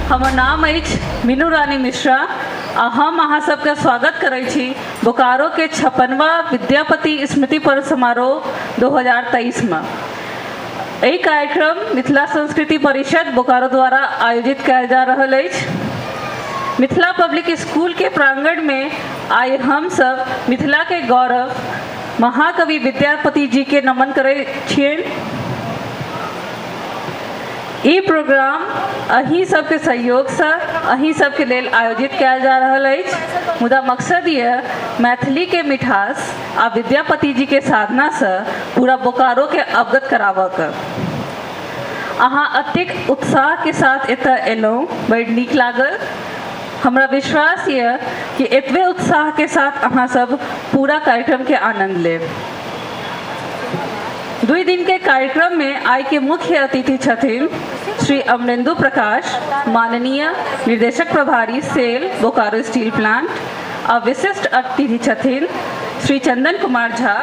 हमर नाम अछि मीनू रानी मिश्रा आ हम अहाँ सबके स्वागत करै छी बोकारो के 56वां विद्यापति स्मृति पर्व समारोह 2023 में। एहि कार्यक्रम मिथिला संस्कृति परिषद बोकारो द्वारा आयोजित कयल जा रहल अछि। मिथिला पब्लिक स्कूल के प्रांगण में आइ हम सब मिथिला के गौरव महाकवि विद्यापति जी के नमन करै छियनि। ई प्रोग्राम अहीं सबके सहयोग से अहीं सबके लेल आयोजित कयल जा रहल अछि। मुदा मकसद ये मैथिली के मिठास आ विद्यापति जी के साधना से पूरा बोकारो के अवगत कराबक। अहाँ अत्यधिक उत्साह के साथ एतऽ एलहुँ, बड़ नीक लागल। हमरा विश्वास ये कि एतबे उत्साह के साथ अहाँ सब पूरा कार्यक्रम के आनंद लेब। 2 दिन के कार्यक्रम में आय के मुख्य अतिथि छथिन श्री अमरेंदु प्रकाश, माननीय निर्देशक प्रभारी सेल बोकारो स्टील प्लांट। और विशिष्ट अतिथि छथिन श्री चंदन कुमार झा,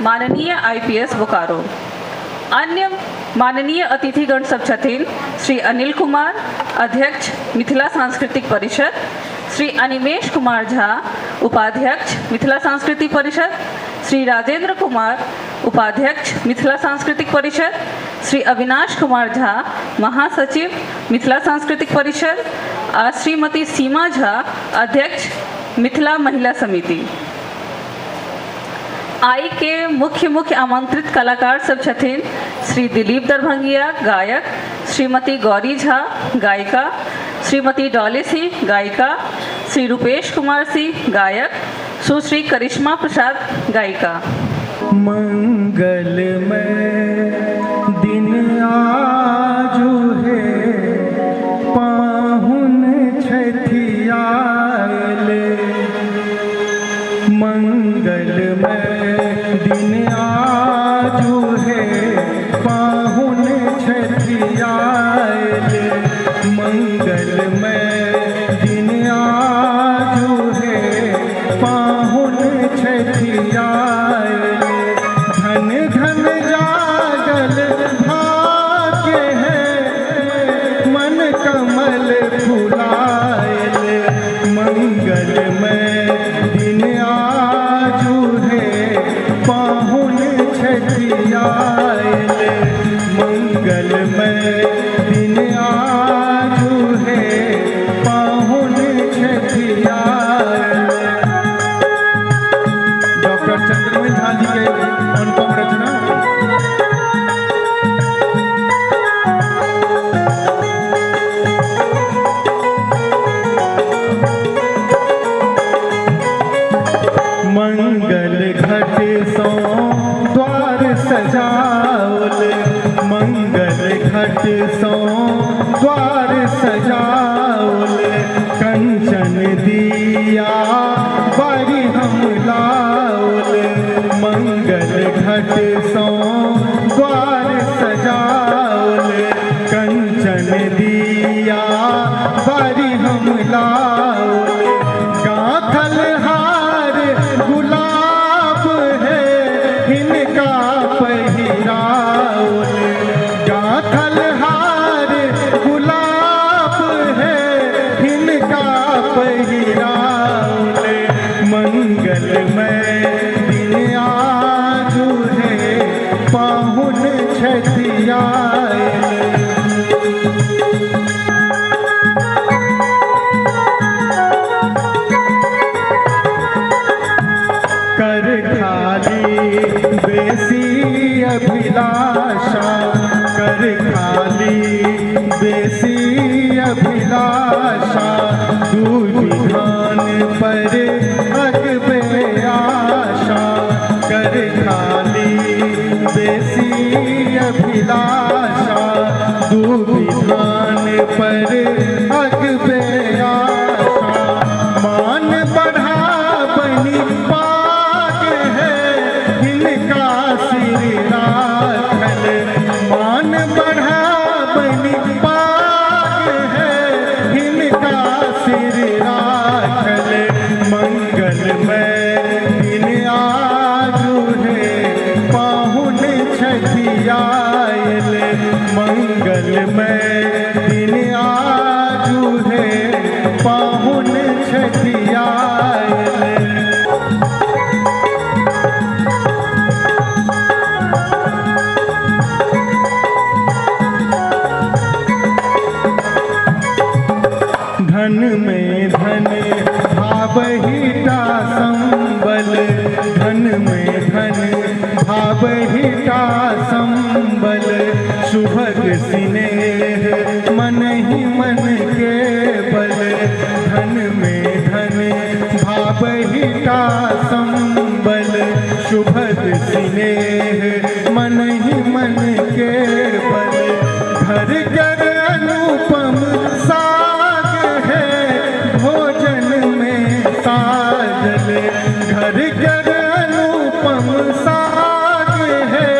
माननीय IPS बोकारो। अन्य माननीय अतिथिगण सब छथिन श्री अनिल कुमार, अध्यक्ष मिथिला सांस्कृतिक परिषद, श्री अनिमेश कुमार झा, उपाध्यक्ष मिथिला सांस्कृतिक परिषद, श्री राजेंद्र कुमार, उपाध्यक्ष मिथिला सांस्कृतिक परिषद, श्री अविनाश कुमार झा, महासचिव मिथिला सांस्कृतिक परिषद, और श्रीमती सीमा झा, अध्यक्ष मिथिला महिला समिति। आई के मुख्य आमंत्रित कलाकार सब छथिन श्री दिलीप दरभंगिया, गायक, श्रीमती गौरी झा, गायिका, श्रीमती डॉली सिंह, गायिका, श्री रूपेश कुमार सिंह, गायक, सुश्री करिश्मा प्रसाद, गायिका। मंगलमय दिन आजु है, पाहुन छठियाले। मंगलमय दिन आजु है, पाहुन छठियाले। मंगलमय दिन आजु है, पाहुन छठियाले। धन धन जागल भाग्य है, मन कमल फुलाए। मंगलमय दिन आजु है, पाहुन छठियाए। मंगलमय दिन आजु है, पाहुन छठियाए। डॉक्टर चंद्रमय झा जी के अनुपम रचना। मंगल घट सो द्वार सजाओल। मंगल घट सो द्वार सजाओल। कंचन दिया बारी हम लाओल। मंगल घट सो द्वार सजाओल। कंचन दिया बारी हम लाओल। गाथल हार गुलाब है, हिनका पहिराओल। गाथल हार गुलाब है, हिनका पहिराओल। मंगलमय दिन आजु है, पाहुन छठियाए। कर खाली बेसी अभिलाषा। कर खाली बेसी अभिलाषा। दूध धान पर अगबे आ आयल। धन में धन भावहिता संबल, धन में धन भावहिता संबल, सुभग स्नेह मन ही मन के बल। धन में धन भावहिता संबल, सुभग स्नेह मन ही मन के बल। घर घर अनुपम साग है भोजन में साजल, घर घर अनुपम साग है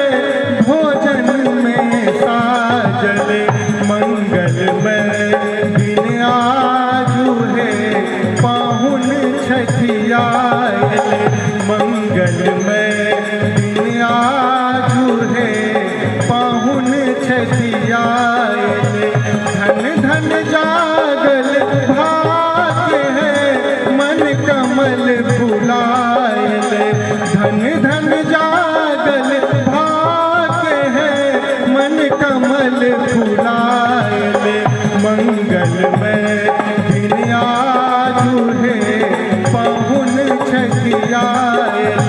भोजन में साजल। मंगलमय दिन आजू है पाहुन छठियायल, मंगलमय दिन आजू है पाहुन छठियायल। धन धन जागल भाग्य है मन कमल फुलायल, धन धन जागल भाग्य है मन कमल फुलायल। मंगलमय दिन आजू है पाहुन छठियायल,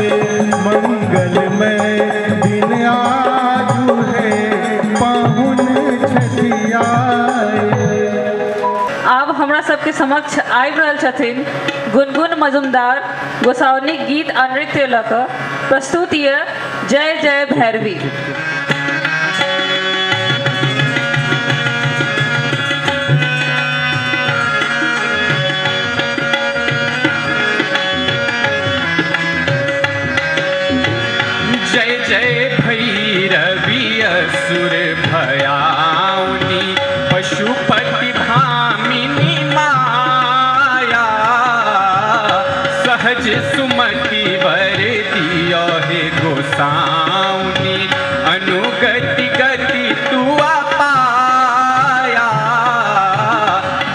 मंगलमय दिन आजू है पाहुन छठियायल। आब हमरा सबके समक्ष आबि रहल छथिन गुनगुन मजुमदार गोसाउनी गीत आ नृत्य लऽ कऽ। प्रस्तुत यऽ जय जय भैरवी। जय जय भैरवी असुर भयाउनी, पशुपति भामिनी माया। सहज सुमति वर दियो हे गोसाउनी, अनुगति गति तू पाया।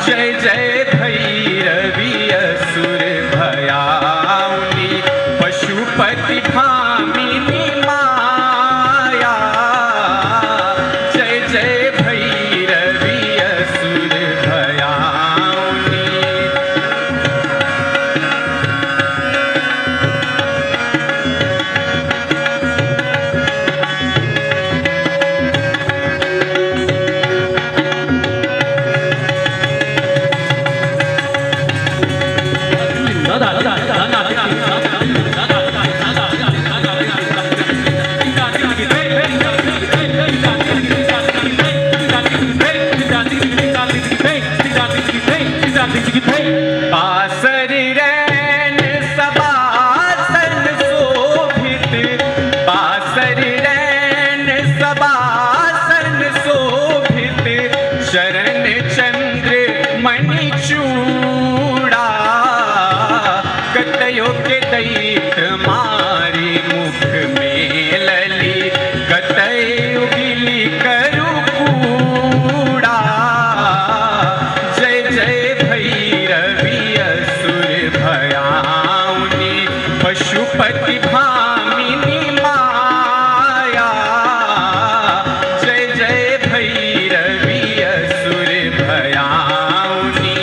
जय जय भैरवी असुर भयाउनी, पशुपति भामिनी माया। जय जय भैरवी असुर भयाउनी। बासर रैन सबासन शोभित, बासर रैन सबासन शोभित, शरण चंद्र मणि चूड़ा। कतयो के दैत मारी मुख में लली, कतयो गिली करू कूड़ा। जय जय भैरवी असुर भयाउनी, पशुपति भामिनी माया। जय जय भैरवी असुर भयाउनी।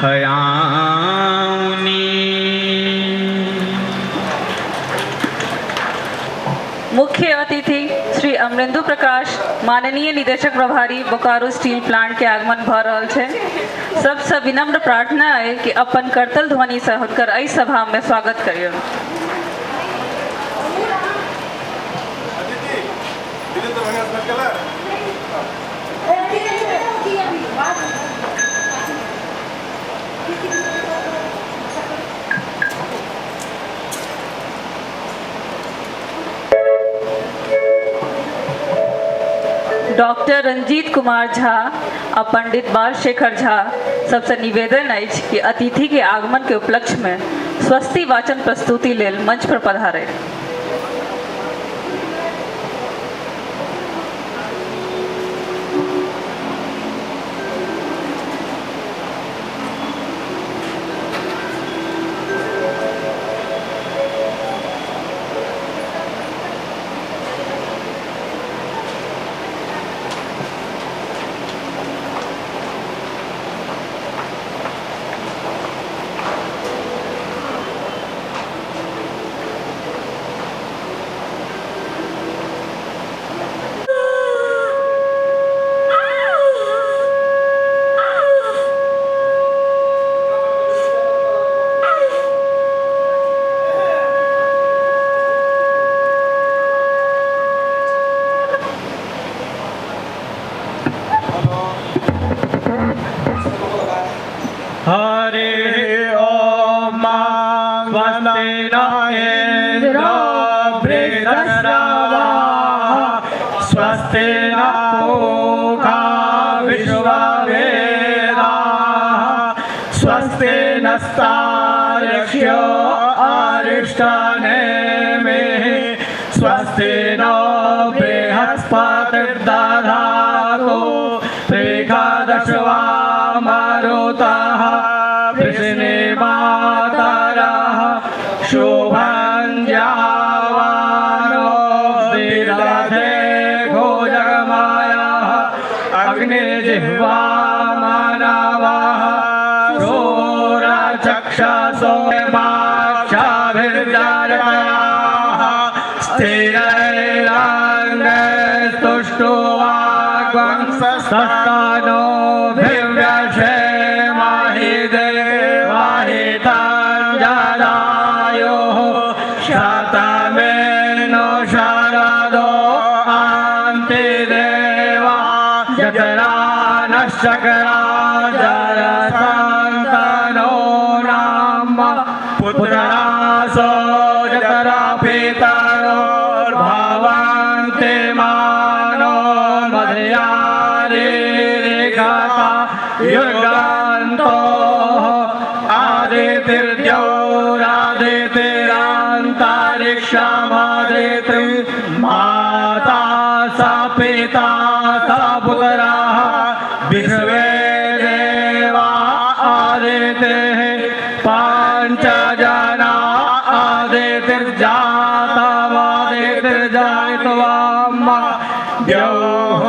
हयाउनी। मुख्य अतिथि श्री अमरेंदु प्रकाश माननीय निदेशक प्रभारी बोकारो स्टील प्लांट के आगमन भ रहल छै। सबसे विनम्र प्रार्थना है कि अपन करतल ध्वनि से हुनकर एहि सभा में स्वागत करियौ। डॉक्टर रंजीत कुमार झा आ पंडित बाल शेखर झा सबसे निवेदन है कि अतिथि के आगमन के उपलक्ष्य में स्वस्ति वाचन प्रस्तुति लेल मंच पर पधारे। हरे ओम स्वस्ति न इंद्रो बृहस्पतिर्वाः स्वस्ति न पूषा विश्ववेदाः स्वस्ति नस्तार्क्ष्यो अरिष्टनेमिः स्वस्ति नो बृहस्पतिर्दधातु एकादशवां मरुतः वृषणिमातरः शुभं जावानो दीर्घते भोजगमायः अग्निजिह्वा मानवः शूरचक्षसो माक्षाभिर्जायतयाः स्थिरैरङ्गैस्तुष्टुवाग्वंसस्तनो भिव्यशेमहि देवाहितञ्जदायुः शतमेनो शरदो अन्तिदेवा जतरा नश्चकरा जरसन्तनो नाम पुत्रासो जतरा पितरो भवन्ति मानो मध्यारेखता युगान्तो आदितिर्द्यौरादितिरान्तरिक्षमादिति माता स पिता स पुत्रः विश्वे देवा आदितिः पञ्चजना आदितिर्जातमादितिर्जायित्वाम् द्योः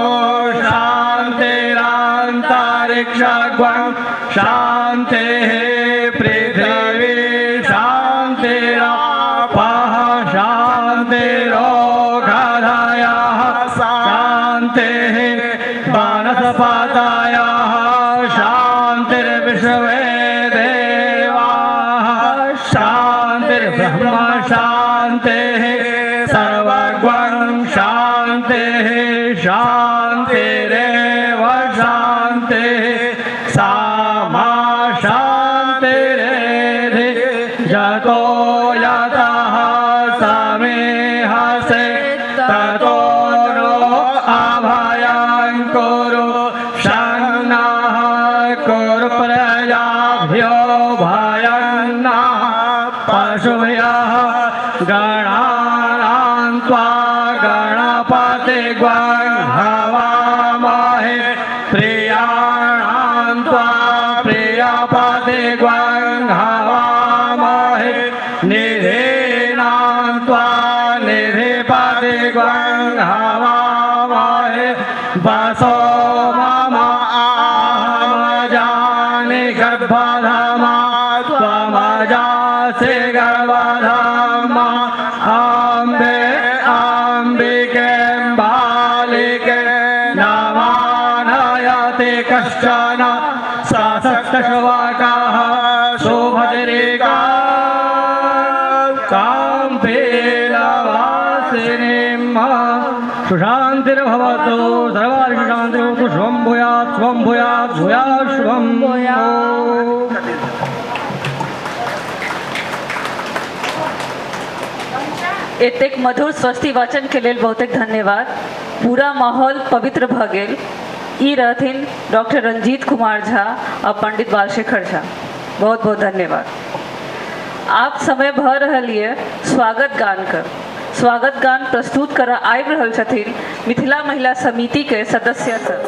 शान्तिरान्तरिक्षगं शान्तिः पृथिवी शान्तिरापः शान्तिरोगधयः शान्तिः वनस्पतयः शान्तिर्विश्वे देवाः शान्तिर्ब्रह्म शान्तिः सर्वगं शान्तिः शान्तिरेव शान्तिः सामा शान्तिरेधि यतो यतः समेहसे ततो नो अभयं कुरु शन्नः कुरु प्रजाभ्यो भयं नः पशुभ्यः गणानां त्वा गणपतिग्वं हवामहे प्रियाणां त्वा प्रियपतिग्वं हवामहे निधीनां त्वा निधिपतिग्वं हवामहे वसो मम आहमजानि गर्भधारिणी ते कश्चन सासक्तशवाकाः शोभजरेका काम्पेलवासिनीम् सुशान्तिर्भवतु सर्वार्षु शान्तिर्भवतु शुभं भूयात् भूयात् शुभं भूयात्। एतेक मधुर स्वस्ति वाचन के लिए बहुतेक धन्यवाद। पूरा माहौल पवित्र भ गेल। ई रहथिन डॉक्टर रंजीत कुमार झा और पंडित बालशेखर झा। बहुत बहुत धन्यवाद। आप समय भर रहलिए स्वागत गान कर। स्वागत गान प्रस्तुत कर आबि रहल छथिन मिथिला महिला समिति के सदस्य सब।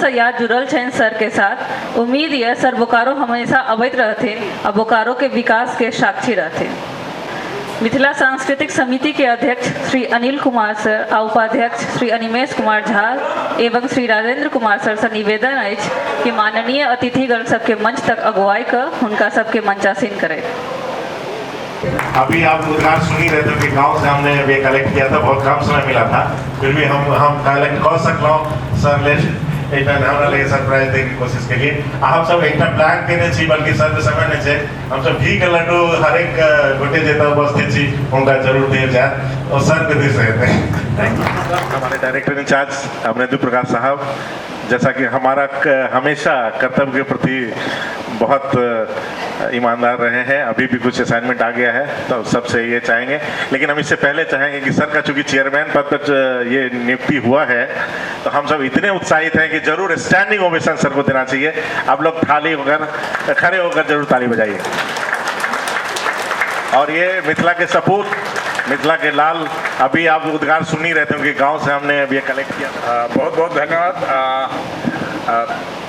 से याद जुड़ल छन सर के साथ। उम्मीद यह सर बोकारो हमेशा अवैत रहते और बोकारो के विकास के साक्षी रहते। मिथिला सांस्कृतिक समिति के अध्यक्ष श्री अनिल कुमार सर और उपाध्यक्ष श्री अनिमेश कुमार झा एवं श्री राजेंद्र कुमार सर से निवेदन है कि माननीय अतिथिगण सबके मंच तक अगुवाई कर उनका सबके मंचासीन करें। अभी आप उद्गार सुन ही रहे थे कि गांव से हमने ये कलेक्ट किया था, बहुत कम समय मिला था, फिर भी हम कलेक्ट कर सकलो सर ले एक हमरा ले सरप्राइज दे की कोशिश के लिए हम सब एक प्लान केने छी, बल्कि सर के समय ने छे हम सब घी के लड्डू हर एक गोटे जेता उपस्थित छी उनका जरूर दिया जाए और सर के दिस रहते हैं। हमारे डायरेक्टर इंचार्ज अमरेंद्र प्रकाश साहब, जैसा कि हमारा हमेशा कर्तव्य के प्रति बहुत ईमानदार रहे हैं, अभी भी कुछ असाइनमेंट आ गया है तो सबसे ये चाहेंगे, लेकिन हम इससे पहले चाहेंगे कि सर का चूंकि चेयरमैन पद पर ये नियुक्ति हुआ है तो हम सब इतने उत्साहित हैं कि जरूर स्टैंडिंग ओवेशन सर को देना चाहिए। आप लोग थाली होकर खड़े होकर जरूर ताली बजाइए। और ये मिथिला के सपूत, मिथिला के लाल, अभी आप उद्गार सुन ही रहे थे कि गांव से हमने अभी कलेक्ट किया। बहुत बहुत धन्यवाद।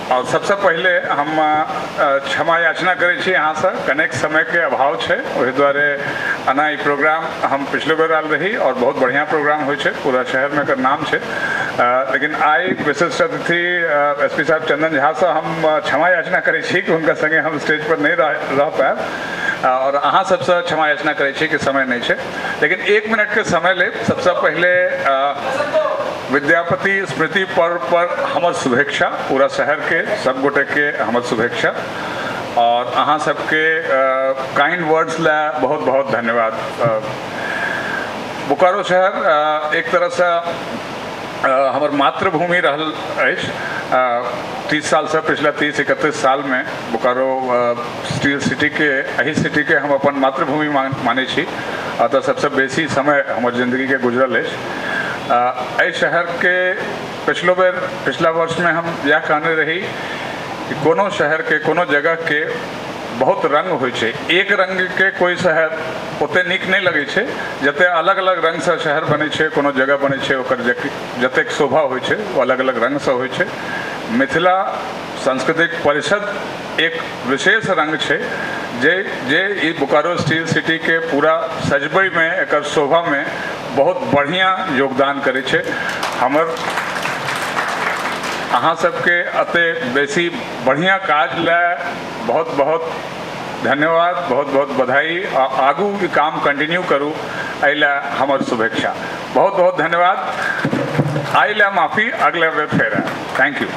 और सबसे पहले हम क्षमा याचना करै छी यहाँ से, कनेक समय के अभाव है वही द्वारे अना ई प्रोग्राम हम पिछले बेर आल रही और बहुत बढ़िया प्रोग्राम हो पूरा शहर में एकर नाम है, लेकिन आई विशिष्ट अतिथि एसपी साहब चंदन झा से हम क्षमा याचना करै छी कि उनका संगे हम स्टेज पर नहीं रह पाए और अहाँ सबसे क्षमा याचना करै छी कि समय नहीं है, लेकिन 1 मिनट के समय ले। सबसे पहले विद्यापति स्मृति पर्व पर हमर शुभेच्छा, पूरा शहर के सब गोटे के हमर शुभेच्छा और अहाँ सबके काइंड वर्ड्स ला बहुत बहुत धन्यवाद। बोकारो शहर एक तरह से हमर मातृभूमि रहल अछि। 30 साल से पिछला 30-31 साल में बोकारो स्टील सिटी के एही सिटी के हम अपन मातृभूमि माने छी, अतः सबसे बेसी समय हमर जिंदगी के गुजरल अछि। एहि शहर के पिछला वर्ष में हम यह कहने रही कि कोनो शहर के कोनो जगह के बहुत रंग होइ छै, एक रंग के कोई शहर ओते नीक नहीं लगे छै, जते अलग अलग रंग से शहर बने छै, कोनो जगह बने छै ओकर जतेक शोभा होइ छै वो अलग अलग रंग से होइ छै। मिथिला सांस्कृतिक परिषद एक विशेष रंग छै जे ई बोकारो स्टील सिटी के पूरा सजबै में एकर शोभा में बहुत बढ़िया योगदान करे छै। हमर अहाँ सबके अते बेसी बढ़िया काज ला बहुत बहुत धन्यवाद, बहुत बहुत बधाई। आगू ई काम कंटिन्यू करूँ अला हमर शुभेच्छा। बहुत बहुत धन्यवाद। आइला माफी, अगले बेर फेर। Thank you.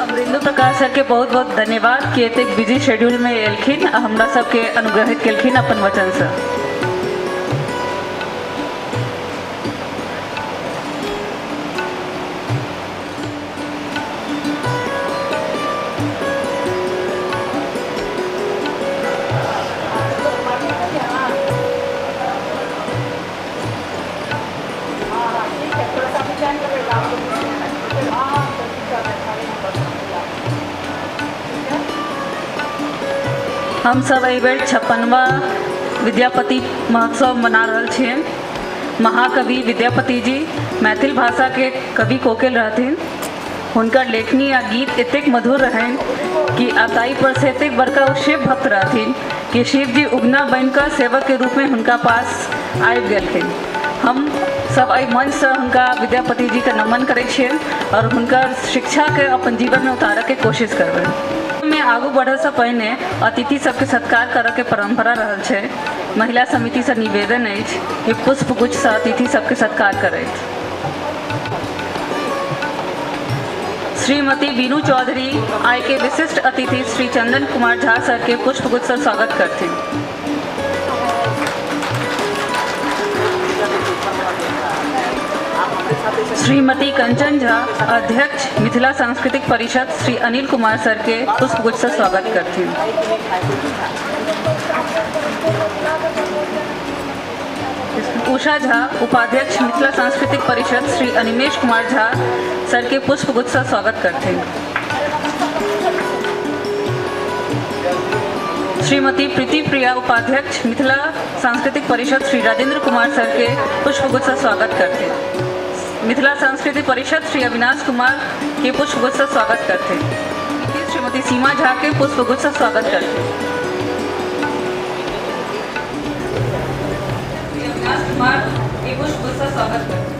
Amarendra Prakash sir के बहुत बहुत धन्यवाद कि एते बिजी शेड्यूल में एलखिन हमरा सबके अनुग्रहित केलखिन अपन वचन से। हम सब एहि बेर 56वां विद्यापति महोत्सव मना रहल छियै। महाकवि विद्यापति जी मैथिल भाषा के कवि कोकिल रहथिन। हुनकर लेखनी आ गीत एतेक मधुर रहन कि अताई पर से एतेक बड़का ओ शिव भक्त रहथिन कि शिव जी उगना बनकर सेवक के रूप में हुनका पास आबि गेलखिन। हम सब एहि मंच से हुनका विद्यापति जी के नमन करै छियनि और हुनकर शिक्षा के अपन जीवन में उतारऽ के कोशिश करबै। में आगू बढ़े से पहिने अतिथि सबके सत्कार करऽ के परंपरा रहल छै। महिला समिति से निवेदन अछि कि पुष्प गुच्छ से अतिथि सबके सत्कार करैत। श्रीमती बीनू चौधरी आय के विशिष्ट अतिथि श्री चंदन कुमार झा सर के पुष्प गुच्छ से स्वागत करथिन। श्रीमती कंचन झा, अध्यक्ष मिथिला सांस्कृतिक परिषद, श्री अनिल कुमार सर के पुष्पगुच्छ से स्वागत करती हूँ। उषा झा, उपाध्यक्ष मिथिला सांस्कृतिक परिषद, श्री अनिमेश कुमार झा सर के पुष्पगुच्छ से स्वागत करते हैं। श्रीमती प्रीति प्रिया, उपाध्यक्ष मिथिला सांस्कृतिक परिषद, श्री राजेंद्र कुमार सर के पुष्पगुच्छ से स्वागत करते हैं। मिथिला सांस्कृतिक परिषद, श्री अविनाश कुमार के पुष्पगुच्छ से स्वागत करते हैं। श्रीमती सीमा झा के पुष्पगुच्छ से स्वागत करते हैं। अविनाश कुमार के पुष्पगुच्छ से स्वागत करते हैं।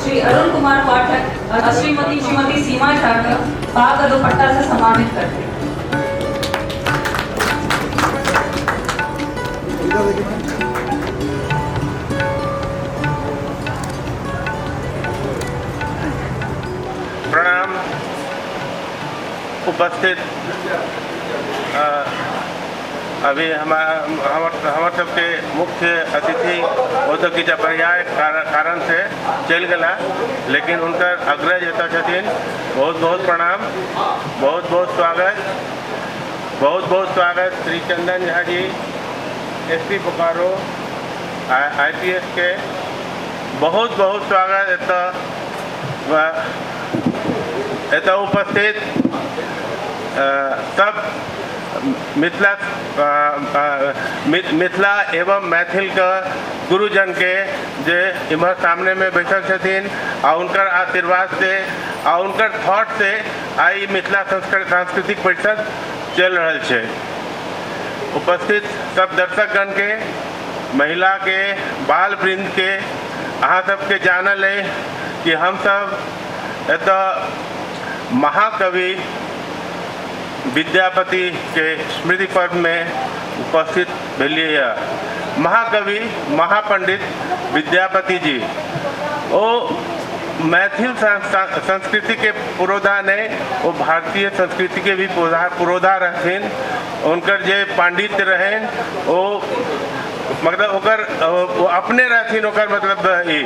श्री अरुण कुमार पाठक और श्रीमती सीमा झा का पाग और दुपट्टा से सम्मानित करते हैं। प्रणाम। उपस्थित अभी हमार सबके मुख्य अतिथि औद्योगिक पर्याय कारण से चल गला, लेकिन उनकर अग्रज एता छथिन। बहुत बहुत प्रणाम, बहुत बहुत स्वागत श्री चंदन झा जी, एसपी बोकारो IPS के बहुत स्वागत एता उपस्थित सब मिथिला एवं मैथिल का गुरुजन के जे इमहर सामने में बैठल छथिन आ उनकर आशीर्वाद से आ उनकर थॉट से आई मिथिला सांस्कृतिक परिषद चल रहा है। उपस्थित सब दर्शकगण के, महिला के, बाल वृंद के, अहाँ सबके जानल है कि हम सब एता महाकवि विद्यापति के स्मृति पर्व में उपस्थित भेलिए। महाकवि महापंडित विद्यापति जी ओ मैथिल संस्कृति के पुरोधा ने वो भारतीय संस्कृति के भी पुरोधा रहथिन। उनकर जे पांडित्य रहें वो मतलब ओकर वो अपने रहथिन, ओकर मतलब ई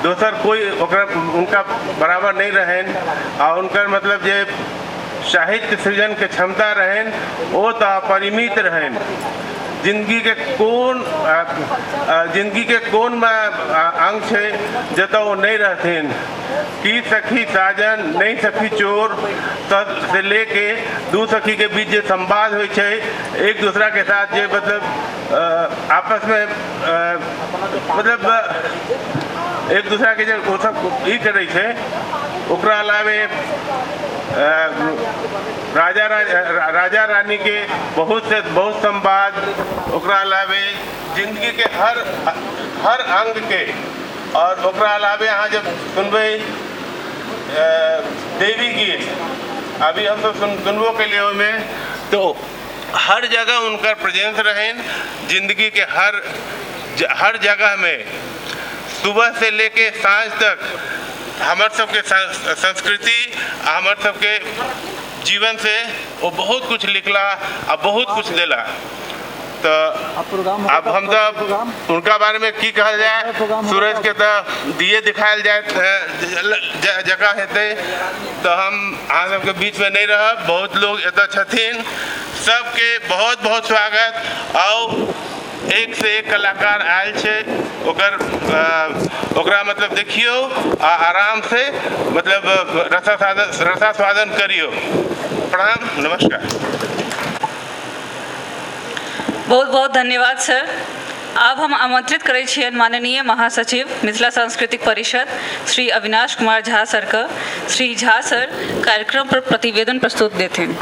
दोसर कोई ओकर उनका बराबर नहीं रहें। और उनकर मतलब जे साहित्य सृजन के क्षमता रहें वो तो अपरिमित रहें। जिंदगी के कौन में अंग है जत वो नहीं रहथिन कि सखी साजन नहीं सखी चोर तद से लेके दू सखी के बीच जो संवाद हो एक दूसरा के साथ जो मतलब आपस में मतलब एक दूसरा के जो सब ई करे छे। ओकरा अलावे राजा रानी के बहुत संवाद, ओकरा अलावे जिंदगी के हर अंग के, और ओकरा अलावे यहाँ जब सुनबे देवी गीत अभी हम सब सुनबो के लिए में, तो हर जगह उनका प्रेजेंस रहें। जिंदगी के हर जगह में सुबह से लेके सांझ तक हमार सबके संस्कृति हमार सबके जीवन से वो बहुत कुछ लिखला और बहुत कुछ दिला। तो अब हम तो उनका बारे में की कहल जाए, सूरज के तो दिए दिखायल जाए जगह हेते तो हम अहाँ सबके बीच में नहीं रह। बहुत लोग एतऽ छथिन, सबके बहुत बहुत स्वागत। और एक से एक कलाकार आयल छे, ओकरा मतलब देखियो आ आराम से मतलब रसास्वादन करियो। प्रणाम, नमस्कार। बहुत बहुत धन्यवाद सर। अब हम आमंत्रित करै छियनि माननीय महासचिव मिथिला सांस्कृतिक परिषद श्री अविनाश कुमार झा सर के। श्री झा सर कार्यक्रम पर प्रतिवेदन प्रस्तुत देथिन।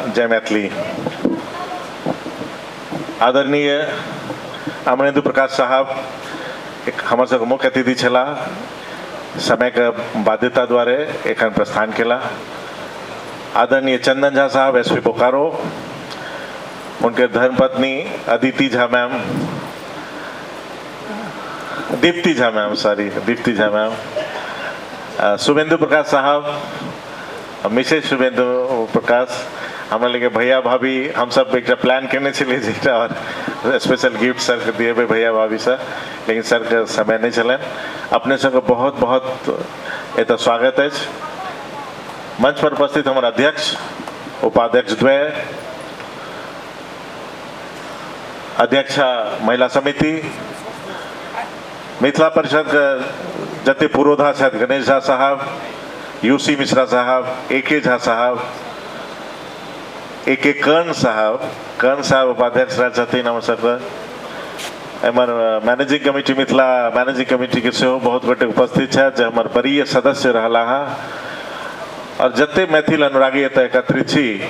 जय मैथिली। आदरणीय अमरेंद्र प्रकाश साहब एक हमारे सबके मुख्य अतिथि छला, समय के बाध्यता द्वारा एखन प्रस्थान केला। आदरणीय चंदन झा साहब एसपी बोकारो, उनके धर्मपत्नी अदिति झा मैम, दीप्ति झा मैम, शुभेंदु प्रकाश साहब, मिसेज शुभेंदु प्रकाश, हमारे लेके भैया भाभी, हम सब एक प्लान करने चले जेटा और स्पेशल गिफ्ट सर के दिए भाई भैया भाभी सर, लेकिन सर के समय नहीं चलन। अपने सबके बहुत बहुत एत स्वागत है। मंच पर उपस्थित हमारे अध्यक्ष, उपाध्यक्ष द्वय, अध्यक्षा महिला समिति, मिथिला परिषद के जते पुरोधा छथि गणेश झा साहब, यूसी मिश्रा साहब, एके झा साहब, एके कर्ण साहब उपाध्यक्ष रह छथिन हमर सबके। एमर managing committee Mithila managing committee के सेहो बहुत गोटे उपस्थित है, जो हमारे वरीय सदस्य रहला है। और जते मैथिल अनुरागी एत एकत्रित छी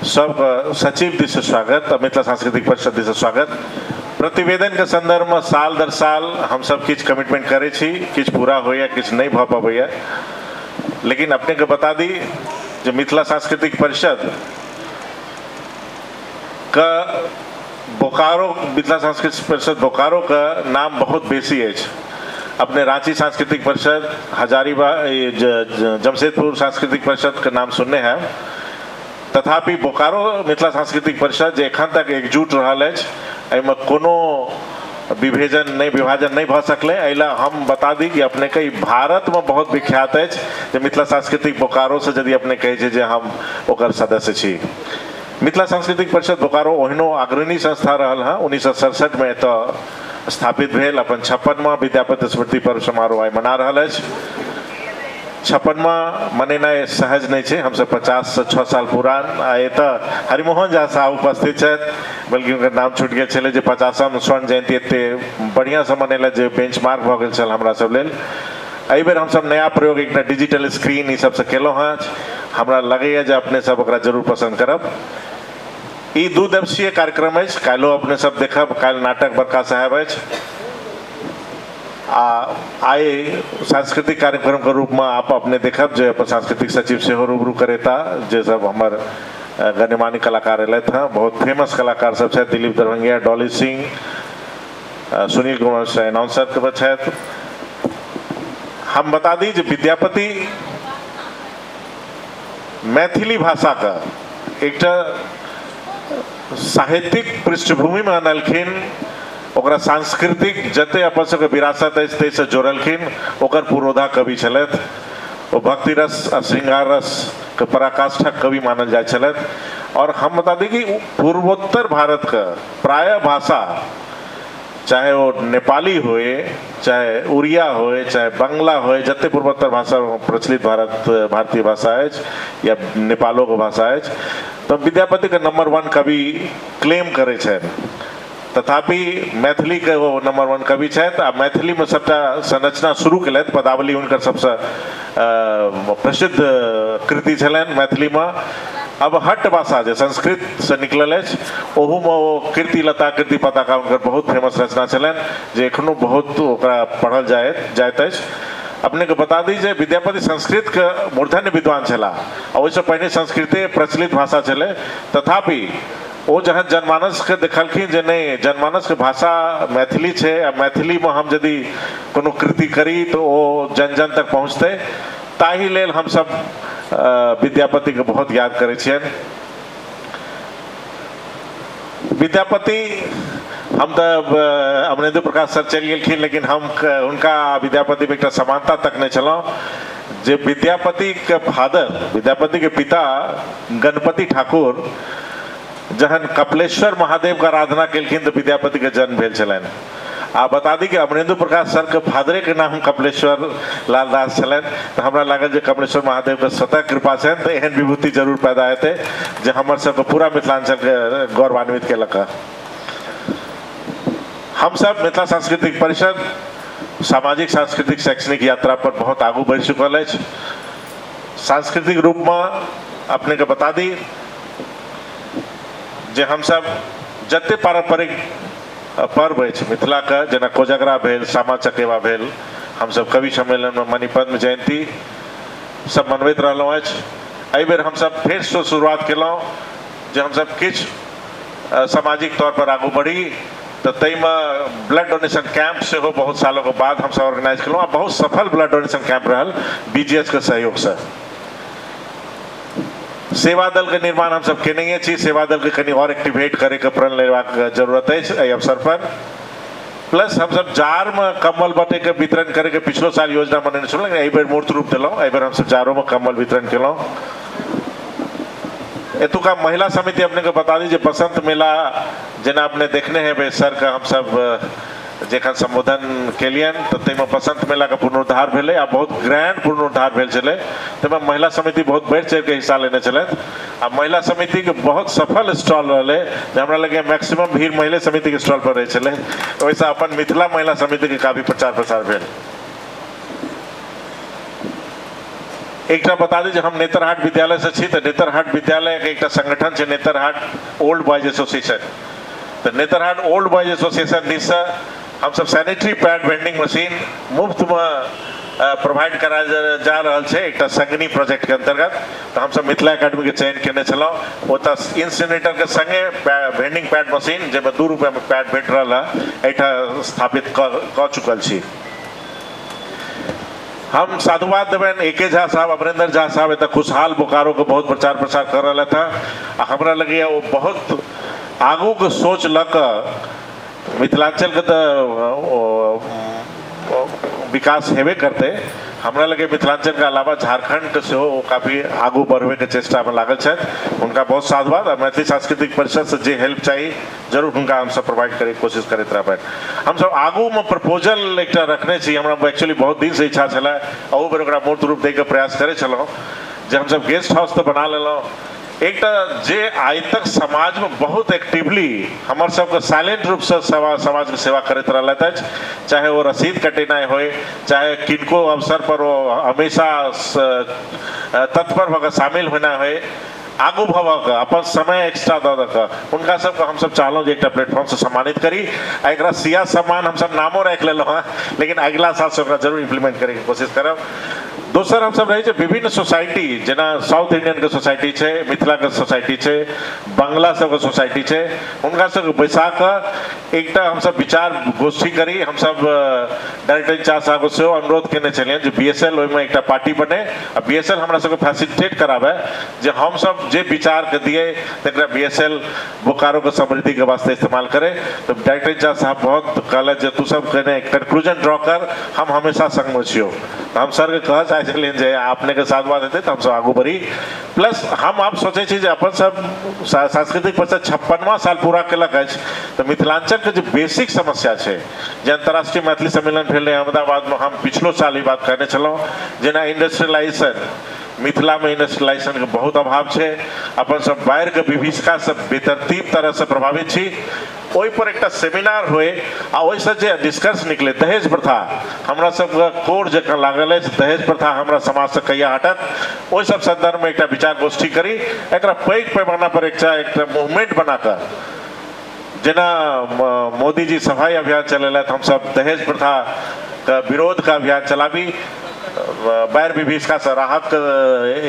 सब सचिव दिस से स्वागत और मिथिला सांस्कृतिक परिषद दिस से स्वागत। प्रतिवेदन के संदर्भ में साल दर साल हम सब किछ कमिटमेंट करे छी, किछ पूरा होइया किछ नहीं भ पाबैया, लेकिन अपने के बता दी जो मिथिला सांस्कृतिक परिषद का बोकारो, मिथिला सांस्कृतिक परिषद बोकारो का नाम बहुत बेसी है। अपने रांची सांस्कृतिक परिषद, हजारीबाग जमशेदपुर सांस्कृतिक परिषद का नाम सुनने हैं, तथापि बोकारो मिथिला सांस्कृतिक परिषद जे एखन तक एकजुट रहल अछि, एहिमे कोनो विभाजन नहीं भ सकले। एला हम बता दी कि अपने के भारत में बहुत विख्यात है जे मिथिला सांस्कृतिक बोकारो से यदि अपने कहे जे हम ओकर सदस्य छी। मिथिला सांस्कृतिक परिषद बोकारो ओहिनो अग्रणी संस्था रहल है। 1967 में एत स्थापित भेल, अपन 56वां विद्यापति स्मृति पर्व समारोह आइ मना रहल अछि। 56वां मनेनाइ सहज नहीं है, हमसे 50 से 6 साल पुरान। एत हरिमोहन झा साहब उपस्थित छथि, बल्कि उनकर नाम छूट गेल छलै जे 50वां स्वर्ण जयंती एते बढ़िया से मनेला जे बेंचमार्क भ गेल छल हमरा सब लेल। एहि बेर हम सब नया प्रयोग एकटा डिजिटल स्क्रीन ई सब से केलहुँ हैं, हमरा लगैया जे अपने सब ओकरा जरूर पसंद करब। ई 2 दिवसीय कार्यक्रम अछि, काल्हिओ अपने सब देखब, काल्हि नाटक बड़का साहब अछि। आइ सांस्कृतिक कार्यक्रम के रूप में आप अपने देखब जे सांस्कृतिक सचिव सेहो रूबरू करेता, जे सब हमर गण्यमान्य कलाकार एलथि हैं। बहुत फेमस कलाकार सब छथि, दिलीप दरभंगिया, डॉली सिंह, सुनील कुमार अनाउंसर के छथि। हम बता दी जे विद्यापति मैथिली भाषा का एकटा साहित्यिक पृष्ठभूमि में अनलखिन, ओकरा सांस्कृतिक जते अपन सबके विरासत अछि ताहिसँ जोड़लखिन। ओकर पुरोधा कवि छलथि, ओ भक्ति रस आ श्रृंगार रस के पराकाष्ठा कवि मानल जाय छलथि। और हम बता दी कि पूर्वोत्तर भारत का प्राय भाषा, चाहे वो नेपाली होए, चाहे उड़िया होए, चाहे बंगला होए, जते पूर्वोत्तर भाषा प्रचलित भारतीय भाषा अछि या नेपालो के भाषा अछि, तो विद्यापति के नंबर 1 कवि क्लेम करे छथि। तथापि मैथिली के वो नंबर 1 कवि छथि आ मैथिली में सबटा संरचना शुरू केलथि। पदावली हुनकर सबसे प्रसिद्ध कृति छलनि मैथिली में। अब हट भाषा जे संस्कृत से निकलल अछि, ओहू में वो कीर्ति लता कीर्ति पताका हुनकर बहुत फेमस रचना छलनि, जे एखनो बहुत ओकरा पढ़ल जाइत अछि। अपने के बता दी जे विद्यापति संस्कृत के मूर्धन्य विद्वान छला, और ओहिसँ पहिने संस्कृते प्रचलित भाषा छलै। तथापि वो जहाँ जनमानस के देखलखिन जे नहीं जनमानस के भाषा मैथिली छे आ मैथिली में हम यदि कोनो कृति करी तो वो जन जन तक पहुँचते ताहि लेल हम सब विद्यापति के बहुत याद करे छियन। विद्यापति हम तो अमरेंद्र प्रकाश सर चल गेलखिन लेकिन हम उनका विद्यापति में एक समानता तक नहीं चलो। जे विद्यापति के फादर विद्यापति के पिता गणपति ठाकुर जहन कपिलेश्वर महादेव का आराधना केलखिन तो विद्यापति के जन्म भेल छलन। आ बता दी कि अमरेंद्र प्रकाश सर के फादरे के नाम कपिलेश्वर लाल दास छलन। तो हमरा लागल जे कपिलेश्वर महादेव के स्वतः कृपा से तो एहन विभूति जरूर पैदा हेते जे हमर सबके पूरा मिथिलांचल के गौरवान्वित केलक। हम सब मिथिला सांस्कृतिक परिषद सामाजिक सांस्कृतिक शैक्षणिक यात्रा पर बहुत आगू बढ़ चुकल है। सांस्कृतिक रूप में अपने के बता दी जे हम सब जते पारंपरिक पर्व है मिथिला का जना कोजगरा भेल सामा चकेवा भेल हम सब कवि सम्मेलन में मणिपद्म जयंती सब मनबैत रहलहुँ अछि। एहि बेर हम सब फेर से शुरुआत केलहुँ जे हम सब किछ सामाजिक तौर पर आगू बढ़ी तो तई में ब्लड डोनेशन कैंप से हो बहुत सालों के बाद हम सब ऑर्गेनाइज केलहुँ। बहुत सफल ब्लड डोनेशन कैंप रहल बीजीएस के सहयोग से। सेवा दल के निर्माण हम सब केने छी। सेवा दल के कनी और एक्टिवेट करे के प्रण लेबाक जरूरत है एहि अवसर पर। प्लस हम सब जार में कम्बल बटे के वितरण करे के पिछलो साल योजना बनेने छलहुँ लेकिन एहि बेर मूर्त रूप देलहुँ। एहि बेर हम सब जारों में कम्बल वितरण केलहुँ। एतुका महिला समिति अपने को बता दी बसंत मेला जेना अपने देखने हैं सर का हम सब जखन संबोधन केलियन तो तैमे बसंत मेला का पुनरुद्धार भेले आ बहुत ग्रैंड पुनरुद्धार भेल छले। तैमे महिला समिति बहुत बढ़ चढ़ के हिस्सा लेने छलथि आ महिला समिति के बहुत सफल स्टॉल रहले जे हमरा लगे मैक्सिमम भीड़ महिला समिति के स्टॉल पर रहे छले। वैसा अपन मिथिला महिला समिति के काफी प्रचार प्रसार भेल। एक बता दी हम नेतरहाट विद्यालय से छी तो नेतरहाट विद्यालय के एक संगठन है नेतरहाट ओल्ड बॉयज एसोसिएशन। तो Netarhat old boys association this हम सब सैनिटरी पैड वेंडिंग मशीन मुफ्त में प्रोवाइड करा जा रहा है एक संगनी प्रोजेक्ट के अंतर्गत। तो हम सब मिथिला एकेडमी के चयन केने छलहुँ। ओतऽ इंसिनेटर के संगे वेंडिंग पैड मशीन जेमे 2 रुपया में पैड भेट रहा है स्थापित क चुकल छी। हम साधुवाद देवें एके झा साहब अमरेंद्र झा साहब एतऽ खुशहाल बोकारो को बहुत प्रचार प्रसार कर रहा था। हमरा लगे वो बहुत आगू के सोच लक मिथिलांचल के तो विकास हेबे करते। हमरा लगे मिथिलांचल के अलावा झारखंड के सेहो काफी आगू बढ़वे के चेष्टा में लागल छथि। उनका बहुत साधुवाद। और मैथिली सांस्कृतिक परिषद से जे हेल्प चाहिए जरूर उनका हम सब प्रोवाइड करे कोशिश करते रहबै। हम सब आगू में प्रपोजल एक रखने छी। हमरा एक्चुअली बहुत दिन से इच्छा छला अहू बेर ओकरा मूर्त रूप दे के प्रयास करे छलहुँ जे हम सब गेस्ट हाउस तो बना लेलहुँ। एक जे आइ तक समाज में बहुत एक्टिवली हमर सबके साइलेंट रूप से समाज के सेवा करते रहलथि अछि, चाहे वो रसीद कटेनाइ होय, चाहे किनको अवसर पर वो हमेशा तत्पर होकर शामिल होना होय, आगू भव अपन समय एक्स्ट्रा दऽ दऽ उनका सबके हम सब चाहलहुँ जे एकटा प्लेटफॉर्म से सम्मानित करी। एकरा सिया सम्मान हम सब नामो राखि लेलहुँ हँ, लेकिन अगिला साल से ओकरा जरूर इम्प्लीमेंट करे के कोशिश करब। दोसर हम सब रहे छे विभिन्न सोसाइटी जेना साउथ इंडियन के सोसाइटी छे, मिथिला के सोसाइटी छे, बांग्ला सब के सोसाइटी छे, उनका सब बैसा कऽ एकटा हम सब विचार गोष्ठी करी। हम सब डायरेक्टर इंचार्ज साहब से अनुरोध केने छलियन जे बीएसएल ओहिमे एकटा पार्टी बने आ बीएसएल हमरा सबके फैसिलिटेट करावे जे हम सब जे विचार के दिए तकरा बीएसएल बोकारो के समृद्धि के वास्ते इस्तेमाल करे। तो डायरेक्टर इंचार्ज साहब बहुत कहलथि जे तू सब कने कंक्लूजन ड्रॉ कर, हम हमेशा संग में छियो। तो हम सर के कह चाहे छलियन जे अपने के साथ बात हेतै तो हम सब आगू बढ़ी। प्लस हम आप सोचे छी जे अपन सब सांस्कृतिक परिषद 56वां साल पूरा केलक अछि तो मिथिलांचल के जो बेसिक समस्या है जे अंतर्राष्ट्रीय मैथिली सम्मेलन भेल अहमदाबाद में हम पिछलो साल ई बात कहने छलहुँ जेना इंडस्ट्रियलाइजेशन मिथिला में इंडस्ट्रियलाइजेशन के बहुत अभाव है। अपन सब बाहर के विभीषिका से बेतरतीब तरह से प्रभावित छी। ओहि पर एक सेमिनार हुए आ ओहि से जे निष्कर्ष निकले दहेज प्रथा हमरा सब कोर जकाँ लागल है, दहेज प्रथा हमरा समाज से कहिया हटत। ओहि सब संदर्भ में एक विचार गोष्ठी करी, एक पैघ पैमाना पर एक मूवमेंट बनाकर जेना मोदी जी सफाई अभियान चलेलथि, हम सब दहेज प्रथा का विरोध का अभियान चलाबी। बैर विभीषका से राहत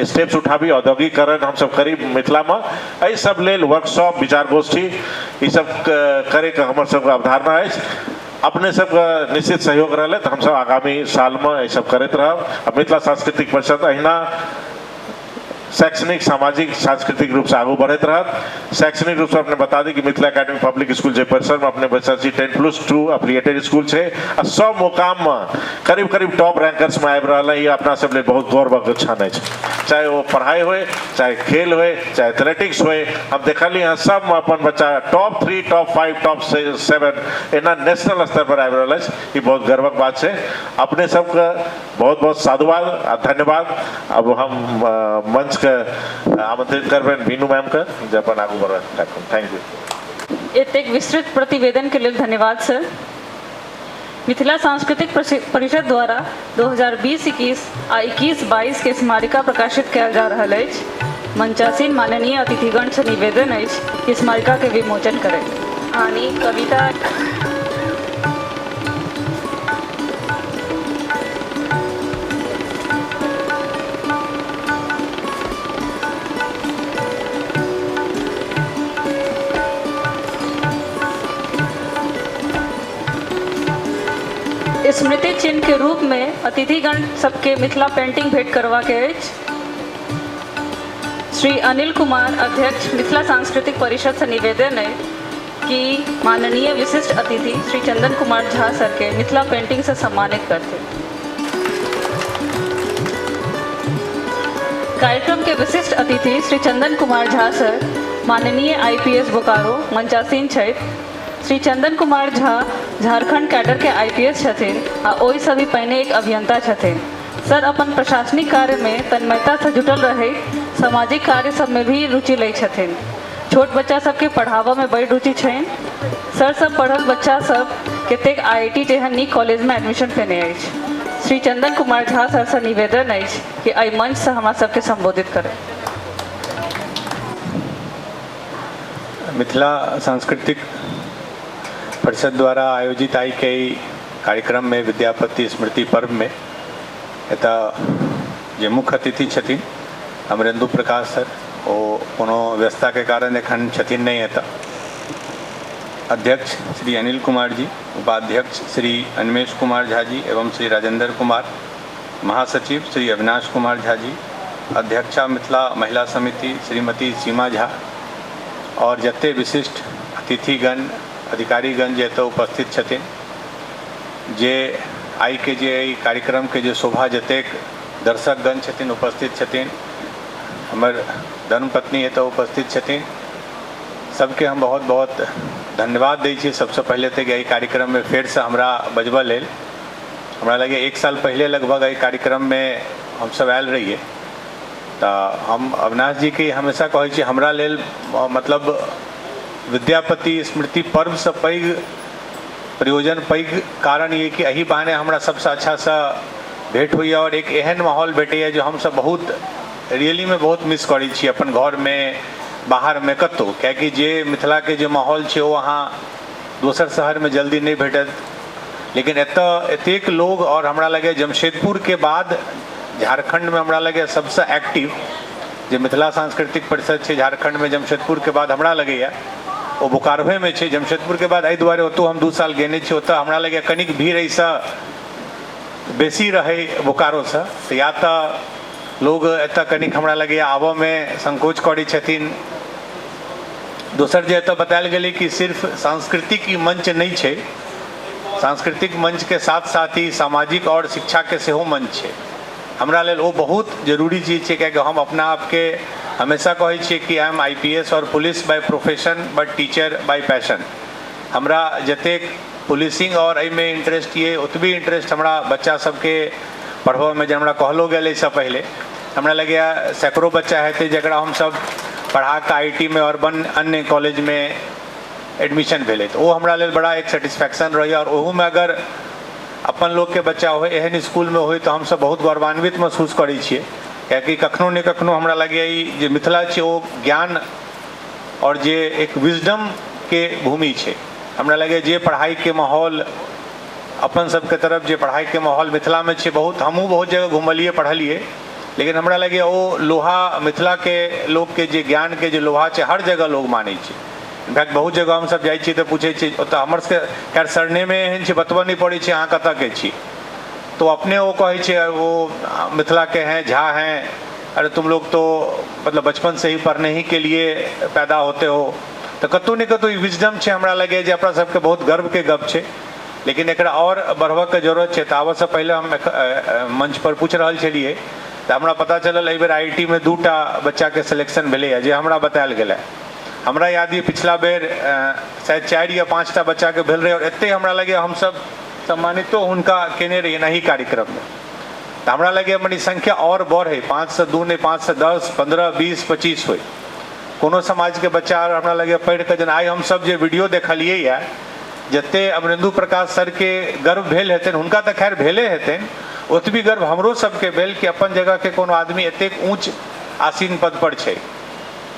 स्टेप्स उठाबी, औद्योगिकरण हम सब करी मिथिला में, एहि सब लेल वर्कशॉप, विचार गोष्ठी ई सब करे के हमर सब अवधारणा है। अपने सब निश्चित सहयोग रहे तो हम सब आगामी साल में ये सब करते रहब। मिथिला सांस्कृतिक परिषद अहिना शैक्षणिक, सामाजिक, सांस्कृतिक रूप से आगू बढ़ते रहत। शैक्षणिक रूप से अपने बता दी कि मिथिला एकेडमी पब्लिक स्कूल जे परिसर में अपने बच्चा 10+2 एफिलिएटेड स्कूल है और सब मुकाम में करीब करीब टॉप रैंकर्स में आबि रहा है। ये अपना सब लिए बहुत गौरव के क्षण है, चाहे वो पढ़ाई हो, चाहे खेल हो, चाहे एथलेटिक्स हो। हम देखली हैं सब में अपन बच्चा टॉप 3, टॉप 5, टॉप 7 एना नेशनल स्तर पर आबि रहा है। ये बहुत गर्वक बात है। अपने सबका बहुत बहुत साधुवाद आ धन्यवाद। अब हम मंच के आमंत्रित करबे बीनू मैम के जे अपन आगू बढ़त। Thank you. एतेक विस्तृत प्रतिवेदन के लिए धन्यवाद सर। मिथिला सांस्कृतिक परिषद द्वारा 2020-21 आ 21-22 के स्मारिका प्रकाशित किया जा रहा है। मंचासीन माननीय अतिथिगण से निवेदन है कि स्मारिका के विमोचन करें। कहानी, कविता, स्मृति चिन्ह के रूप में अतिथिगण सबके मिथिला पेंटिंग भेंट करवा के श्री अनिल कुमार अध्यक्ष मिथिला सांस्कृतिक परिषद से निवेदन है कि माननीय विशिष्ट अतिथि श्री चंदन कुमार झा सर के मिथिला पेंटिंग से सम्मानित करते। कार्यक्रम के विशिष्ट अतिथि श्री चंदन कुमार झा सर माननीय IPS बोकारो मंचासीन क्षेत्र। श्री चंदन कुमार झा झारखंड कैडर के IPS छथिन आ ओहि सभी पहिने एक अभियंता छथिन। सर अपन प्रशासनिक कार्य में तन्मयता से जुटल रहे, सामाजिक कार्य सब में भी रुचि लै छथिन। छोट बच्चा सबके पढ़ावा में बड़ी रुचि छनि। सर सब पढ़ल बच्चा सब कतेक IIT जेहन नीक कॉलेज में एडमिशन पेने अछि। श्री चंदन कुमार झा सर से निवेदन अछि कि एहि मंच से हमरा सबके संबोधित करें। मिथिला सांस्कृतिक परिषद द्वारा आयोजित आई कई कार्यक्रम में विद्यापति स्मृति पर्व में एता जे मुख्य अतिथि छथिन अमरेंदु प्रकाश सर, वो कोनो व्यस्तता के कारण एखन छथिन नहीं एता। अध्यक्ष श्री अनिल कुमार जी, उपाध्यक्ष श्री अन्मेष कुमार झा जी एवं श्री राजेंद्र कुमार, महासचिव श्री अविनाश कुमार झा जी, अध्यक्षा मिथिला महिला समिति श्रीमती सीमा झा और जते विशिष्ट अतिथिगण अधिकारीगण जे तो उपस्थित छथिन, जे आई के जे कार्यक्रम के जे शोभा जतेक दर्शकगण छथिन उपस्थित छथिन, हमर धर्मपत्नी एतऽ उपस्थित छथिन, सबके हम बहुत बहुत धन्यवाद दै छी। सबसे पहले तो एहि कार्यक्रम में फेर से हमरा बजबऽ लेल हमरा लगे 1 साल पहले लगभग एहि कार्यक्रम में हम सब आयल रहिए। तो हम अविनाश जी के हमेशा कहै छी हमरा लेल मतलब विद्यापति स्मृति पर्व से पैघ प्रयोजन, पैघ कारण ये कि एहि बहाने हमरा सबसे अच्छा सा भेंट हुई और एक एहन माहौल भेटैए जो हम सब बहुत रियली में बहुत मिस करै छी अपन घर में, बाहर में कतौ, कियाकि जे मिथिला के जो माहौल छै वो अहाँ दोसर शहर में जल्दी नहीं भेटत। लेकिन एतऽ एतेक लोग और हमरा लगे जमशेदपुर के बाद झारखंड में हमरा लगे सबसे एक्टिव जो मिथिला सांस्कृतिक परिषद छै झारखंड में जमशेदपुर के बाद हमरा लगैया वो बोकारोहे में छै। जमशेदपुर के बाद एहि दुआरे ओतौ हम 2 साल गेने छी, ओतऽ हमरा लगे कनिक भीड़ ऐसा बेसी रहे बोकारो से, तो या तो लोग एतऽ कनिक हमरा लगे आबऽ में संकोच करै छथिन। दोसर जे एतऽ बतायल गेलै कि सिर्फ सांस्कृतिक मंच नहीं छै, सांस्कृतिक मंच के साथ साथ ही सामाजिक और शिक्षा के सेहो मंच छै। हमरा लेल वो बहुत जरूरी चीज छै, कियाकि हम अपना आपके हमेशा कहै छियै कि आई एम IPS और police by profession but teacher bye passion. हमरा जतेक पुलिसिंग और एहि में इंटरेस्ट ये उतबी इंटरेस्ट हमरा बच्चा सबके पढ़बऽ में जे हमरा कहलो गेलै से पहले हमरा लगे सैकड़ों बच्चा हेतै जकरा हम सब पढ़ा के IIT में और अन्य कॉलेज में एडमिशन भेलै, तो वो हमरा लेल बड़ा एक सेटिस्फैक्शन रही। और ओहू में अगर अपन लोग के बच्चा हो एहन स्कूल में हो तो हम सब बहुत गौरवान्वित महसूस करै छियै, कियाकि कखनो ने कखनो हमरा लगे जे मिथिला छै वो ज्ञान और जे एक विजडम के भूमि छै। हमरा लगे जे पढ़ाई के माहौल अपन सबके तरफ जे पढ़ाई के माहौल मिथिला में छे, बहुत हमहूँ बहुत जगह घुमलिए पढ़लिए, लेकिन हमरा लगे वो लोहा मिथिला के लोग के जे ज्ञान के जे लोहा छे हर जगह लोग माने छे। इनफैक्ट बहुत जगह हम सब जाइ छी तो पूछे छी, ओतऽ हमर सबके खैर सरने में एहन छे बतबऽ नहीं पड़े छे अहाँ कतऽ के छी, तो अपने वो कहे छे वो मिथिला के हैं, झा हैं, अरे तुम लोग तो मतलब बचपन से ही पढ़ने ही के लिए पैदा होते हो। तो कतौ नहीं कतौ विजडम छे हमरा लगे जे अपना सबके बहुत गर्व के गप छे, लेकिन एकरा और बढ़वा के जरूरत छे। तो आबऽ से पहले हम मंच पर पूछ रहल छलिए तो हमरा पता चलल एहि बेर IIT में 2टा बच्चा के सिलेक्शन भेले है जे हमरा बतायल गेल है। हमरा याद है पिछला बेर शायद 4 या 5टा बच्चा के भेल रहे, और एते हमरा लगे हम सब सम्मानितो हुनका केने रही नहीं कार्यक्रम में। तो हमरा लगे हमारी संख्या और बढ़े, 5 से 2 नहीं 5 से 10 15 20 25 हो। कोनो समाज के बच्चा हमरा लगे पढ़ के जन आइ हम सब जे वीडियो देखलिए या जते अमरेंदु प्रकाश सर के गर्व भेल हेतन, हुनका तो खैर भेले हेतन, ओतबी गर्व हमरो सबके भेल कि अपन जगह के कोनो आदमी एतेक ऊंच आसीन पद पर छे।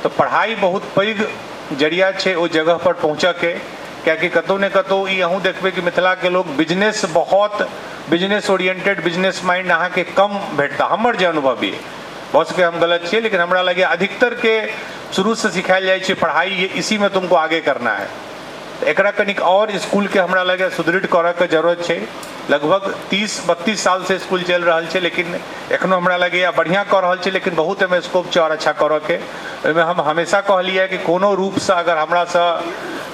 तो पढ़ाई बहुत पैघ जरिया छे ओ जगह पर पहुँचऽ के, कियाकि कतौ ने कतौ ई अहूँ देखबे कि मिथिला के लोग बिजनेस बहुत बिजनेस ओरिएंटेड बिजनेस माइंड अहाँ के कम भेटता। हमर जे अनुभव है, बहुत सके हम गलत छे, लेकिन हमरा लगे अधिकतर के शुरू से सिखायल जाए छे पढ़ाई ये इसी में तुमको आगे करना है। तो एकरा कनिक और स्कूल के हमरा लगे सुदृढ़ करऽ के जरूरत छे। लगभग 30-32 साल से स्कूल चल रहा है, लेकिन एखनो हमरा लगे या बढ़िया कर रहा है, लेकिन बहुत एमे स्कोप छे और अच्छा करऽ के। ओहिमे हम हमेशा कहलिए कि कोनो रूप से अगर हमरा से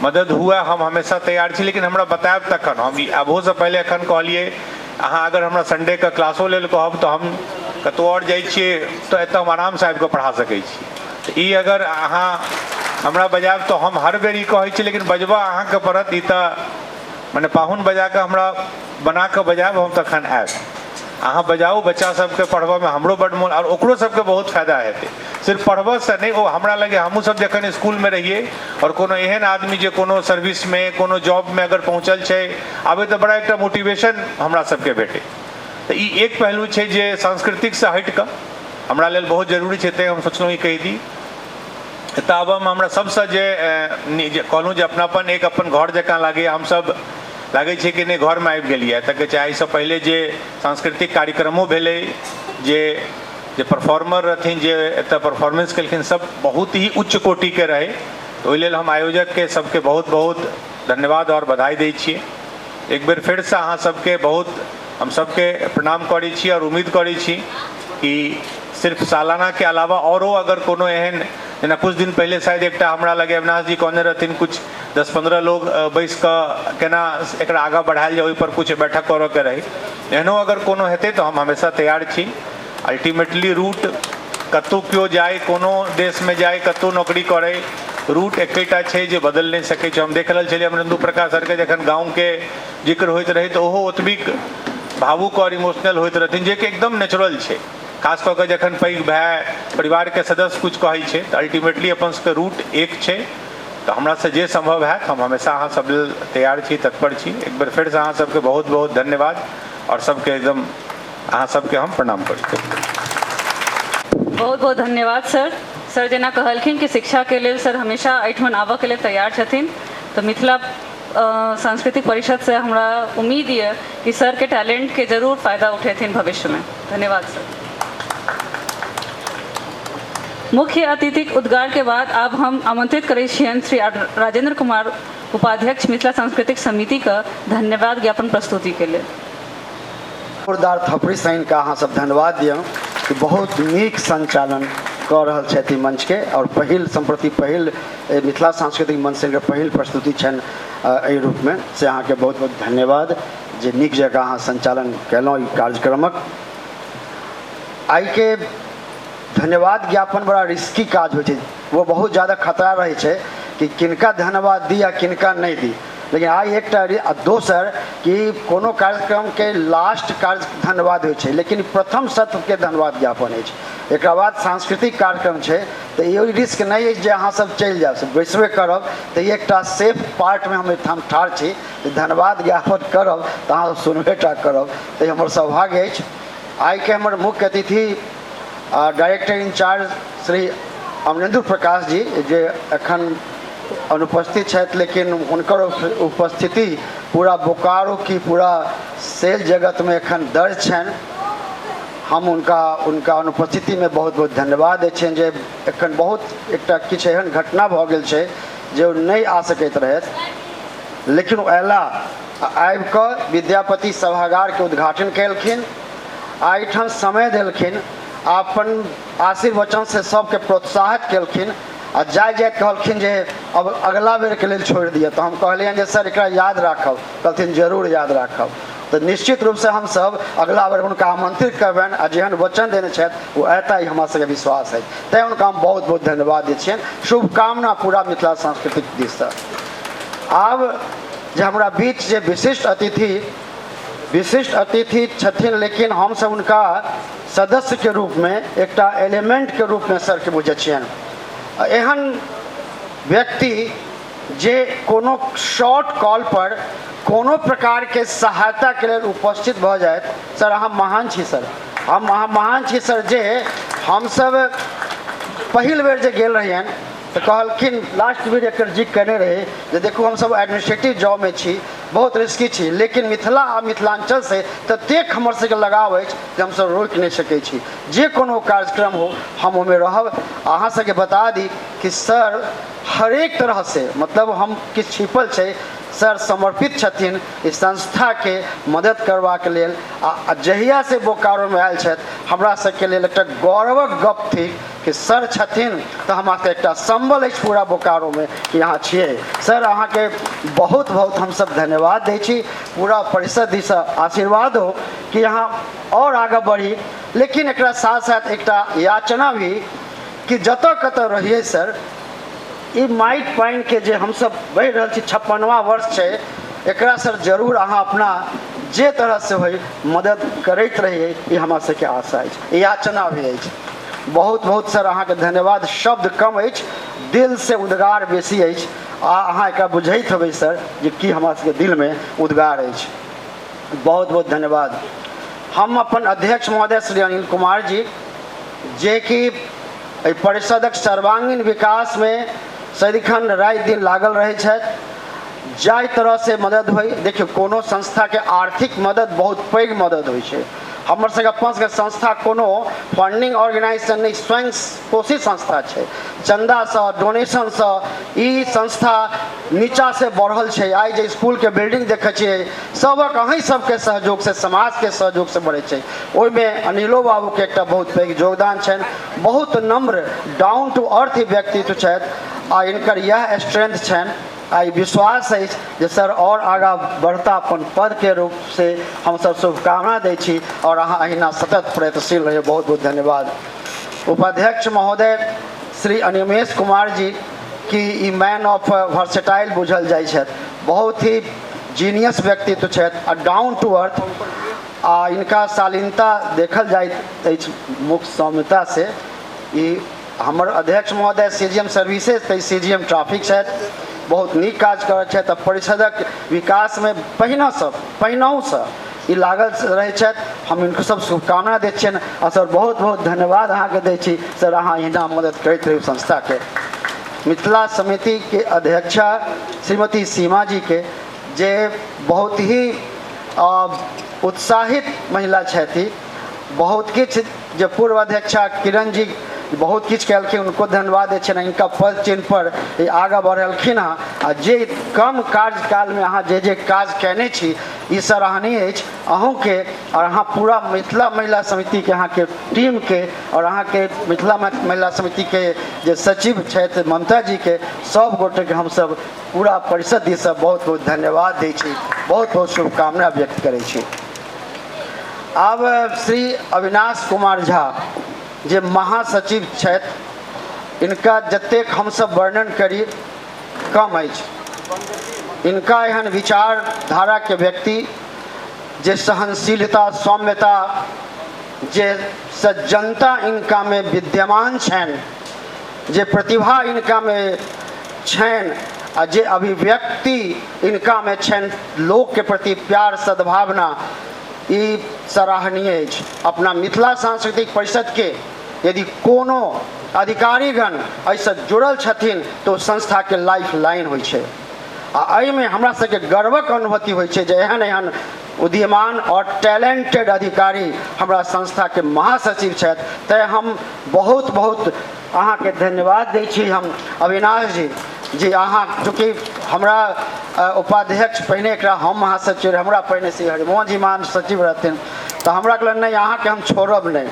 मदद हुआ हम हमेशा तैयार छी, लेकिन हमरा बतायब तखन। हम आबहो से पहले एखन कहलिए अहाँ अगर हमरा संडे के क्लासो लेल कहब तो हम कतौ और जाइ छिए तो एतऽ हम आराम से आबि कऽ पढ़ा सकै छी। तो ई अगर अहाँ हमरा बजायब तो हम हर बेर ई कहै छी, लेकिन बजबा अहाँके पड़त। ई तऽ मने पाहुन बजा के हमरा बना के बजायब हम तखन आयब। अहाँ बजाऊ बच्चा सबके पढ़बऽ में हमरो बड मोन, और ओकरो सबके बहुत फायदा हेतै। सिर्फ पढ़बऽ से नहीं, ओ हमरा लगे हमहूँ सब जखन स्कूल में रहिए और कोनो एहन आदमी जे कोनो सर्विस में कोनो जॉब में अगर पहुँचल छे आबे तो बड़ा एकटा मोटिवेशन हमरा सबके भेटे। तो ई एक पहलू छे जे सांस्कृतिक से हट कऽ हमरा लेल बहुत जरूरी छे। तेँ हम सोचलहुँ ई कहि दी। एतऽ आबऽमे हमरा सबसे जे कहलहुँ जे अपनापन एक अपन घर जकाँ लागे। हम सब लागे छे कि नहीं घर में आबि गेलिए। तक चाहे से पहले जे सांस्कृतिक कार्यक्रमों भेले, जे परफॉर्मर रहथिन जे एतऽ परफॉर्मेंस केलखिन, सब बहुत ही उच्च कोटि के रहे। तो ओहि लेल हम आयोजक के सबके बहुत बहुत धन्यवाद और बधाई दै छिए। एक बेर फिर से अहाँ सबके बहुत हम सबके प्रणाम करै छी और उम्मीद करै छी कि सिर्फ सालाना के अलावा औरो अगर कोनो एहन, जेना कुछ दिन पहले शायद एकटा हमरा लगे अविनाश जी कहने रहथिन कुछ 10-15 लोग बैस कऽ केना एकरा आगाँ बढ़ायल जाए, ओहि पर कुछ बैठक करऽ के रही। एहनो अगर कोनो हेतै तो हम हमेशा तैयार छी। अल्टीमेटली रूट कतौ क्यों जाए, कोनो देश में जाए, कतौ नौकरी करे, रूट एकेटा छे जे बदल नहीं सकै छै। हम देख रहल छलियै अमरेंदु प्रकाश सर के जखन गाँव के जिक्र होइत रही तो ओहो ओतबी भावुक और इमोशनल होइत रहथिन, जे कि एकदम नेचुरल छे। खास कऽ के जखन पैघ भाई परिवार के सदस्य कुछ कहै छै तो अल्टीमेटली अपन सबके रूट एक छे। तो हमरा से जे संभव है हम हमेशा अहाँ सब लेल तैयार छी, तत्पर छी। एक बार फिर से अहाँ सबके बहुत बहुत धन्यवाद और सबके एकदम अहाँ सबके हम प्रणाम करै छी। बहुत बहुत धन्यवाद सर। सर जेना कहलखिन कि शिक्षा के लिए सर हमेशा एहिठमन आबऽ के लिए तैयार छथिन। तो मिथिला सांस्कृतिक परिषद से हमरा उम्मीद है कि सर के टैलेंट के जरूर फायदा उठेथिन भविष्य में। धन्यवाद सर। मुख्य अतिथिक उद्गार के बाद अब हम आमंत्रित करै छियनि श्री राजेंद्र कुमार उपाध्यक्ष मिथिला सांस्कृतिक समिति का धन्यवाद ज्ञापन प्रस्तुति के लिए। जोरदार थपड़ी साइन का अहाँ सब धन्यवाद दियौ कि बहुत नीक संचालन कऽ रहल छथि मंच के। और पहिल संप्रति पहिल मिथिला सांस्कृतिक मंच के पहिल प्रस्तुति छनि एहि रूप में से अहाँ के बहुत बहुत धन्यवाद जे नीक जगह अहाँ संचालन केलहुँ ई कार्यक्रमक। आई के धन्यवाद ज्ञापन बड़ा रिस्की काज होइ छै, वो बहुत ज़्यादा खतरा रहे छै कि किनका धन्यवाद दी या किनका नहीं दी। लेकिन आई एकटा दोसर कि कोनो कार्यक्रम के लास्ट कार्य धन्यवाद होइ छै, लेकिन प्रथम सत्र के धन्यवाद ज्ञापन होइ छै। एक बाद सांस्कृतिक कार्यक्रम छै तो ये रिस्क नहीं है जे अहाँ सब चलि जायब, सब बैसबे करब। तो ये एकटा सेफ पार्ट में हम ठाढ़ छी, धन्यवाद ज्ञापन करब तो अहाँ सुनबे टा करब, तो हमर सौभाग्य अछि। आई के हमर मुख्य अतिथि डायरेक्टर इंचार्ज श्री अमरेंदु प्रकाश जी जे एखन अनुपस्थित छथि, लेकिन हुनकर उपस्थिति पूरा बोकारो की पूरा सेल जगत में एखन दर्ज छनि। हम उनका अनुपस्थिति में बहुत बहुत धन्यवाद दै छियनि जे एखन बहुत एकटा किछु एहन घटना भऽ गेल छै जे ओ नहि आ सकैत रहथि, लेकिन ओ अयला आबि कऽ विद्यापति सभागार के उद्घाटन केलखिन, एहिठाम समय देलखिन, अपन आशीर्वचन से सबके प्रोत्साहित केलखिन आ जाइत कहलखिन जे अब अगला बेर के लेल छोड़ि दिअ। तो हम कहलियनि जे सर एकरा याद राखब। कहलथिन जरूर याद राखब। तो निश्चित रूप से हम सब अगला बेर हुनका आमंत्रित करबनि आ जेहन वचन देने छथि वो एता ही हमरा सबके विश्वास है। तैं हुनका हम बहुत बहुत धन्यवाद दै छियनि। शुभकामना पूरा मिथिला सांस्कृतिक दिस से। आब जे हमरा बीच जे विशिष्ट अतिथि छथिन, लेकिन हम सब उनका सदस्य के रूप में एकटा एलिमेंट के रूप में सर के बुझै छियनि। एहन व्यक्ति जे कोनो शॉर्ट कॉल पर कोनो प्रकार के सहायता के लिए उपस्थित भ जाए। सर अहाँ महान छी सर, अहाँ महान छी सर। जे हम सब पहिल बेर जे गेल रहियनि तो कहलखिन लास्ट बेर एकर जिक्र करने रहे जे देखो हम सब एडमिनिस्ट्रेटिव जॉब में छी, बहुत रिस्की छी, लेकिन मिथिला आ मिथिलांचल से ततेक हमर सबके लगाव अछि जे हम सब रोकि नहीं सकै छी। जे कोनो कार्यक्रम हो हम ओहिमे रहब। अहाँ सबके बता दी कि सर हरेक तरह से मतलब हम किछु छिपल छै सर समर्पित छथिन इस संस्था के मदद करबा के लेल। आ जहिया से बोकारो में आयल छथि हमरा सबके लेल एकटा गौरवक गप थी कि सर छथिन तो हमरा के एकटा संबल अछि पूरा बोकारो में कि यहाँ छियै। सर अहाँ के बहुत बहुत हम सब धन्यवाद दै छी। पूरा परिषद दिस आशीर्वाद हो कि यहाँ और आगे बढ़ी। लेकिन एकरा साथ साथ एकटा याचना भी कि जतऽ कतऽ रहिए सर ई माइट पानि के जे हम सब बढ़ि रहल छी 56वां वर्ष छै, एकरा सर जरूर अहाँ अपना जे तरह से होय मदद करैत रहिए, ई हमरा सबके आशा अछि, याचना भी अछि। बहुत बहुत सर अहाँ के धन्यवाद। शब्द कम अछि, दिल से उद्गार बेसी अछि। अहाँ एकरा बुझैत हेबै सर जे की हमरा सबके दिल में उद्गार अछि। बहुत बहुत धन्यवाद। हम अपन अध्यक्ष महोदय श्री अनिल कुमार जी जे कि परिषदक सर्वांगीण विकास में सदिखन राति दिन लागल रहे छथि। जाहि तरह से मदद होई, देखियो कोनो संस्था के आर्थिक मदद बहुत पैघ मदद होइ छै। हमर सबके अपन सबके संस्था कोनो फंडिंग ऑर्गेनाइजेशन नहीं, स्वयं पोषित संस्था छै। चंदा से डोनेशन से ई संस्था नीचा से बढ़ल छै। आई जे स्कूल के बिल्डिंग देखे छियै सबक अहीं सबके सहयोग से, समाज के सहयोग से बढ़े छै। ओहि में अनिलो बाबू के एकटा बहुत पैघ योगदान छनि। बहुत नम्र डाउन टू अर्थ व्यक्तित्व छथि आ इनकर यह स्ट्रेंथ छनि। आई विश्वास है जे सर और आगा बढ़ता अपन पद के रूप से हम सब शुभकामना दै छी और अहाँ अहिना सतत प्रयत्नशील रहिए। बहुत बहुत धन्यवाद। उपाध्यक्ष महोदय श्री अनिमेश कुमार जी की ई मैन ऑफ वर्सेटाइल बुझल जाइ छथि। बहुत ही जीनियस व्यक्तित्व छथि आ डाउन टू अर्थ। आ इनका शालीनता देखल जाइत अछि मुख्य सौम्यता से। ई हमर अध्यक्ष महोदय सीजीएम सर्विसेज तऽ सीजीएम ट्रैफिक छथि, बहुत नीक काज करैत छथि। परिषदक विकास में पहिनहु से ई लागल रहै छथि। हम इनको सब शुभकामना दै छियनि आ सर बहुत बहुत धन्यवाद अहाँ के दै छी। सर अहाँ एहिना मदद करैत रहियो संस्था के। मिथिला समिति के अध्यक्षा श्रीमती सीमा जी के जे बहुत ही उत्साहित महिला छथि। बहुत किछु जे पूर्व अध्यक्षा किरण जी बहुत किछु कलखिन, उनको धन्यवाद दै छियनि। इनका पद चिन्ह पर आगे बढ़लखिन हँ आ जे कम कार्यकाल में अहाँ जे काज कयने छी ई सराहनीय अछि अहूँ के और अहाँ पूरा मिथिला महिला समिति के अहाँ के टीम के और अहाँ के मिथिला महिला समिति के जे सचिव छथि ममता जी के सब गोटे के हम सब पूरा परिषद दिस बहुत बहुत धन्यवाद दै छी, बहुत बहुत शुभकामना व्यक्त करै छी। आब श्री अविनाश कुमार झा जे महासचिव छथि, इनका जतेक हम सब वर्णन करी कम अछि। इनका एहन विचारधारा के व्यक्ति जे सहनशीलता, सौम्यता, जे सज्जनता इनका में विद्यमान छनि, जे प्रतिभा इनका में छनि आ जे अभिव्यक्ति इनका में छनि, लोक के प्रति प्यार सद्भावना, ई सराहनीय अछि। अपना मिथिला सांस्कृतिक परिषद के यदि कोनो अधिकारीगण ऐसे जुड़ल छथिन तो संस्था के लाइफ लाइन होइ छै आ एहिमे हमरा सबके गर्वक अनुभूति होइ छै जे एहन एहन उदीयमान और टैलेंटेड अधिकारी हमरा संस्था के महासचिव छथि। तैं हम बहुत बहुत अहाँके धन्यवाद दै छी। हम अविनाश जी अहाँ चूँकि हमरा उपाध्यक्ष पहिने एकरा हम महासचिव, हमरा पहिने श्री हरिमोहन जी महासचिव रहथिन, तऽ हमरा कहलन नहीं अहाँके हम छोड़ब नहीं।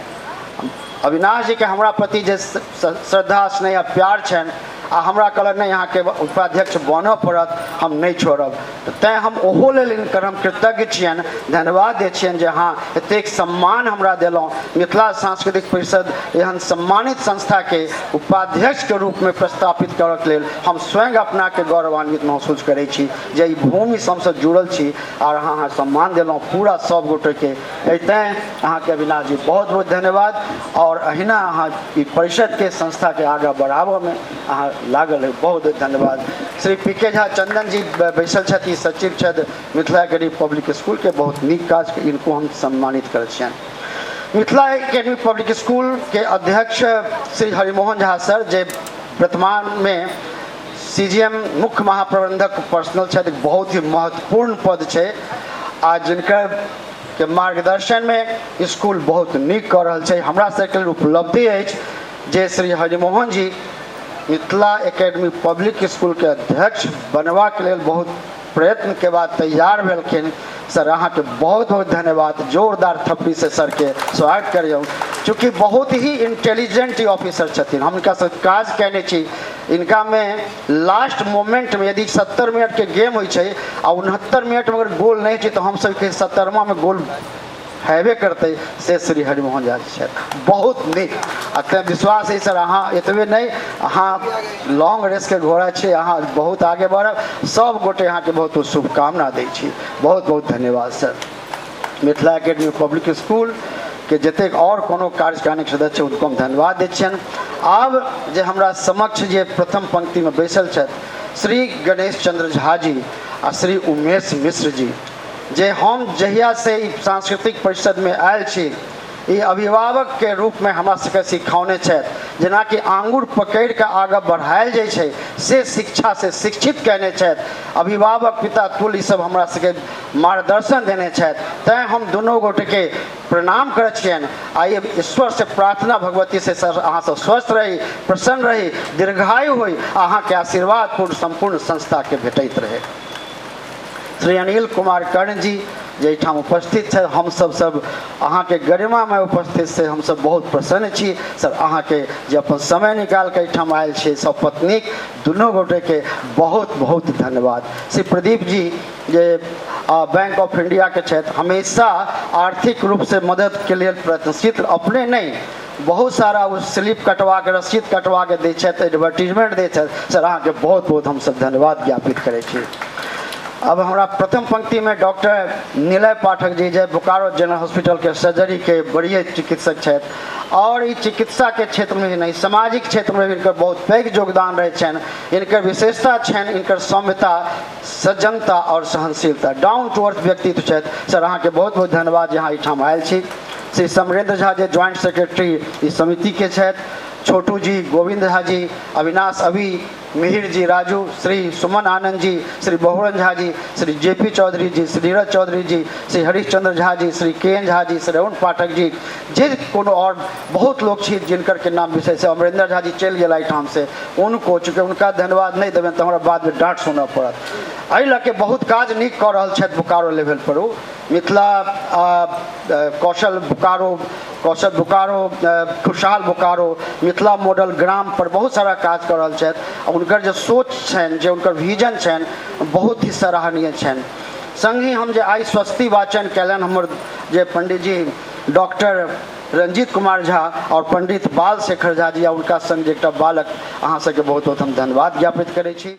अविनाश जी के हमरा प्रति जे श्रद्धा स्नेह प्यार छनि आ हमरा कहलन नहीं अहाँके उपाध्यक्ष बनऽ पड़त, हम नहीं छोड़ब। तैं हम ओहो लेल हिनकर हम कृतज्ञ छियनि, धन्यवाद दै छियनि जे हाँ एतेक सम्मान हमरा देलहुँ। मिथिला सांस्कृतिक परिषद एहन सम्मानित संस्था के उपाध्यक्ष के रूप में प्रस्थापित करक लेल हम स्वयं अपना के गौरवान्वित महसूस करै छी जे ई भूमि हमसे जुड़ल छी और अहाँ सम्मान देलहुँ पूरा सब गोटे के। तैं अहाँके अविनाश जी बहुत बहुत धन्यवाद। और अहिना अहाँ ई परिषद के संस्था के आगे बढ़ाबऽ में अहाँ लागल है, बहुत धन्यवाद। श्री पी.के. झा चंदन जी बैसल छथि, सचिव छथि मिथिला एकेडमी पब्लिक स्कूल के, बहुत नीक काज के इनको हम सम्मानित करै छियनि। मिथिला एकेडमी पब्लिक स्कूल के अध्यक्ष श्री हरिमोहन झा सर जे वर्तमान में CGM मुख्य महाप्रबंधक पर्सनल छथि, बहुत ही महत्वपूर्ण पद छै आ जिनकर के मार्गदर्शन में स्कूल बहुत नीक कर रहल छै। हमरा सबके लेल उपलब्धि अछि जे श्री हरिमोहन जी मिथिला एकेडमी पब्लिक स्कूल के अध्यक्ष बनवा के लिए बहुत प्रयत्न के बाद तैयार भेलखिन। सर अहाँ के बहुत बहुत धन्यवाद, जोरदार थप्पी से सर के स्वागत करियौ। चूँकि बहुत ही इंटेलिजेंट ऑफिसर छथिन, हम इनका साथ काज कैने छी। इनका में लास्ट मोमेंट में यदि 70 मिनट के गेम होइ छै आ 69 मिनट में अगर गोल नहीं छै तो हम सब के 70वां में गोल हेबे करते से श्री हरिमोहन झा जी बहुत नीक। अतः विश्वास है सर अहाँ एतबे नहीं, अहाँ लॉन्ग रेस के घोड़ा छे, अहाँ बहुत आगे बढ़ब। सब गोटे अहाँ के बहुत बहुत शुभकामना दै छी, बहुत बहुत धन्यवाद sir. Mithila academy public school के जतेक और कोनो कार्यकारिणी सदस्य उनको हम धन्यवाद दै छियनि। आब जे हमरा समक्ष जे प्रथम पंक्ति में बैसल छथि श्री गणेश चंद्र झा जी आ श्री उमेश मिश्र जी, जे हम जहिया से सांस्कृतिक परिषद में आयल छी ई अभिभावक के रूप में हमरा सबके सिखौने छथि। जेना कि आंगुर पकड़ के आगे बढ़ायल जाइ छै से शिक्षा से शिक्षित कैने छथि। अभिभावक पिता तुल्य सब हमरा सबके मार्गदर्शन देने छथि। तैं हम दुनू गोटे के प्रणाम करै छियनि। आइए ईश्वर से प्रार्थना भगवती से सर अहाँ सब स्वस्थ रही, प्रसन्न रही, दीर्घायु होई, अहाँ के आशीर्वाद पूर्ण संपूर्ण संस्था के भेटैत रहे। श्री अनिल कुमार कर्ण जी जे एहिठाम उपस्थित है, हम सब अहाँ के गरिमा में उपस्थित से हम सब बहुत प्रसन्न छी। सर अहाँ के जे अपन समय निकाल के एहिठाम आयल छी, सब पत्नीक दुनू गोटे के बहुत बहुत धन्यवाद। श्री प्रदीप जी जे बैंक ऑफ इंडिया के छथि, हमेशा आर्थिक रूप से मदद के लिए प्रयत्नशील, अपने नहीं बहुत सारा वो स्लिप कटवा के रसीद कटवा के दै छथि, एडवर्टीजमेंट दै छथि। सर अहाँ के बहुत बहुत हम सब धन्यवाद ज्ञापित करै छी। अब हमारा प्रथम पंक्ति में डॉक्टर निलय पाठक जी जो बोकारो जनरल हॉस्पिटल के सर्जरी के बड़े चिकित्सक छथि और इस चिकित्सा के क्षेत्र में ही नहीं सामाजिक क्षेत्र में भी इनकर बहुत पैघ योगदान रहे छन। इनकर विशेषता छन इनकर सौम्यता, सज्जनता और सहनशीलता, डाउन टू अर्थ व्यक्तित्व छथि। सर अहाँ के बहुत बहुत धन्यवाद यहाँ एहिठाम आयल छी। श्री समरेंद्र झा जे ज्वाइंट सेक्रेटरी इस समिति के छथि, छोटू जी, गोविंद झा जी, अविनाश अभी, मिहिर जी राजू, श्री सुमन आनंद जी, श्री बहुरन झा जी, श्री जेपी चौधरी जी, श्री नीरज चौधरी जी, श्री हरिश्चंद्र झा जी, श्री के.एन. झा जी, श्री अरुण पाठक जी, जे कोनो और बहुत लोग छी जिनकर के नाम विषय से अमरेंद्र झा जी चल गया ठाम से, उनको चूँकि उनका धन्यवाद नहीं देवें तो हमारा बाद में डांट सुनना पड़त। एहि लऽ के बहुत काज नीक कऽ रहल छथि बोकारो लेवल पर। ओ मिथिला कौशल बोकारो, खुशहाल बोकारो, मिथिला मॉडल ग्राम पर बहुत सारा काज कर रहल छथि। उनकर जो सोच छनि, जे उनकर विजन छनि, बहुत ही सराहनीय छनि। संग ही हम जे आई स्वस्ति वाचन कयलनि हमर जे पंडित जी डॉक्टर रंजीत कुमार झा और पंडित बाल शेखर झा जी, उनका संग जे एकटा बालक, अहाँ सबके बहुत बहुत हम धन्यवाद ज्ञापित करै छी।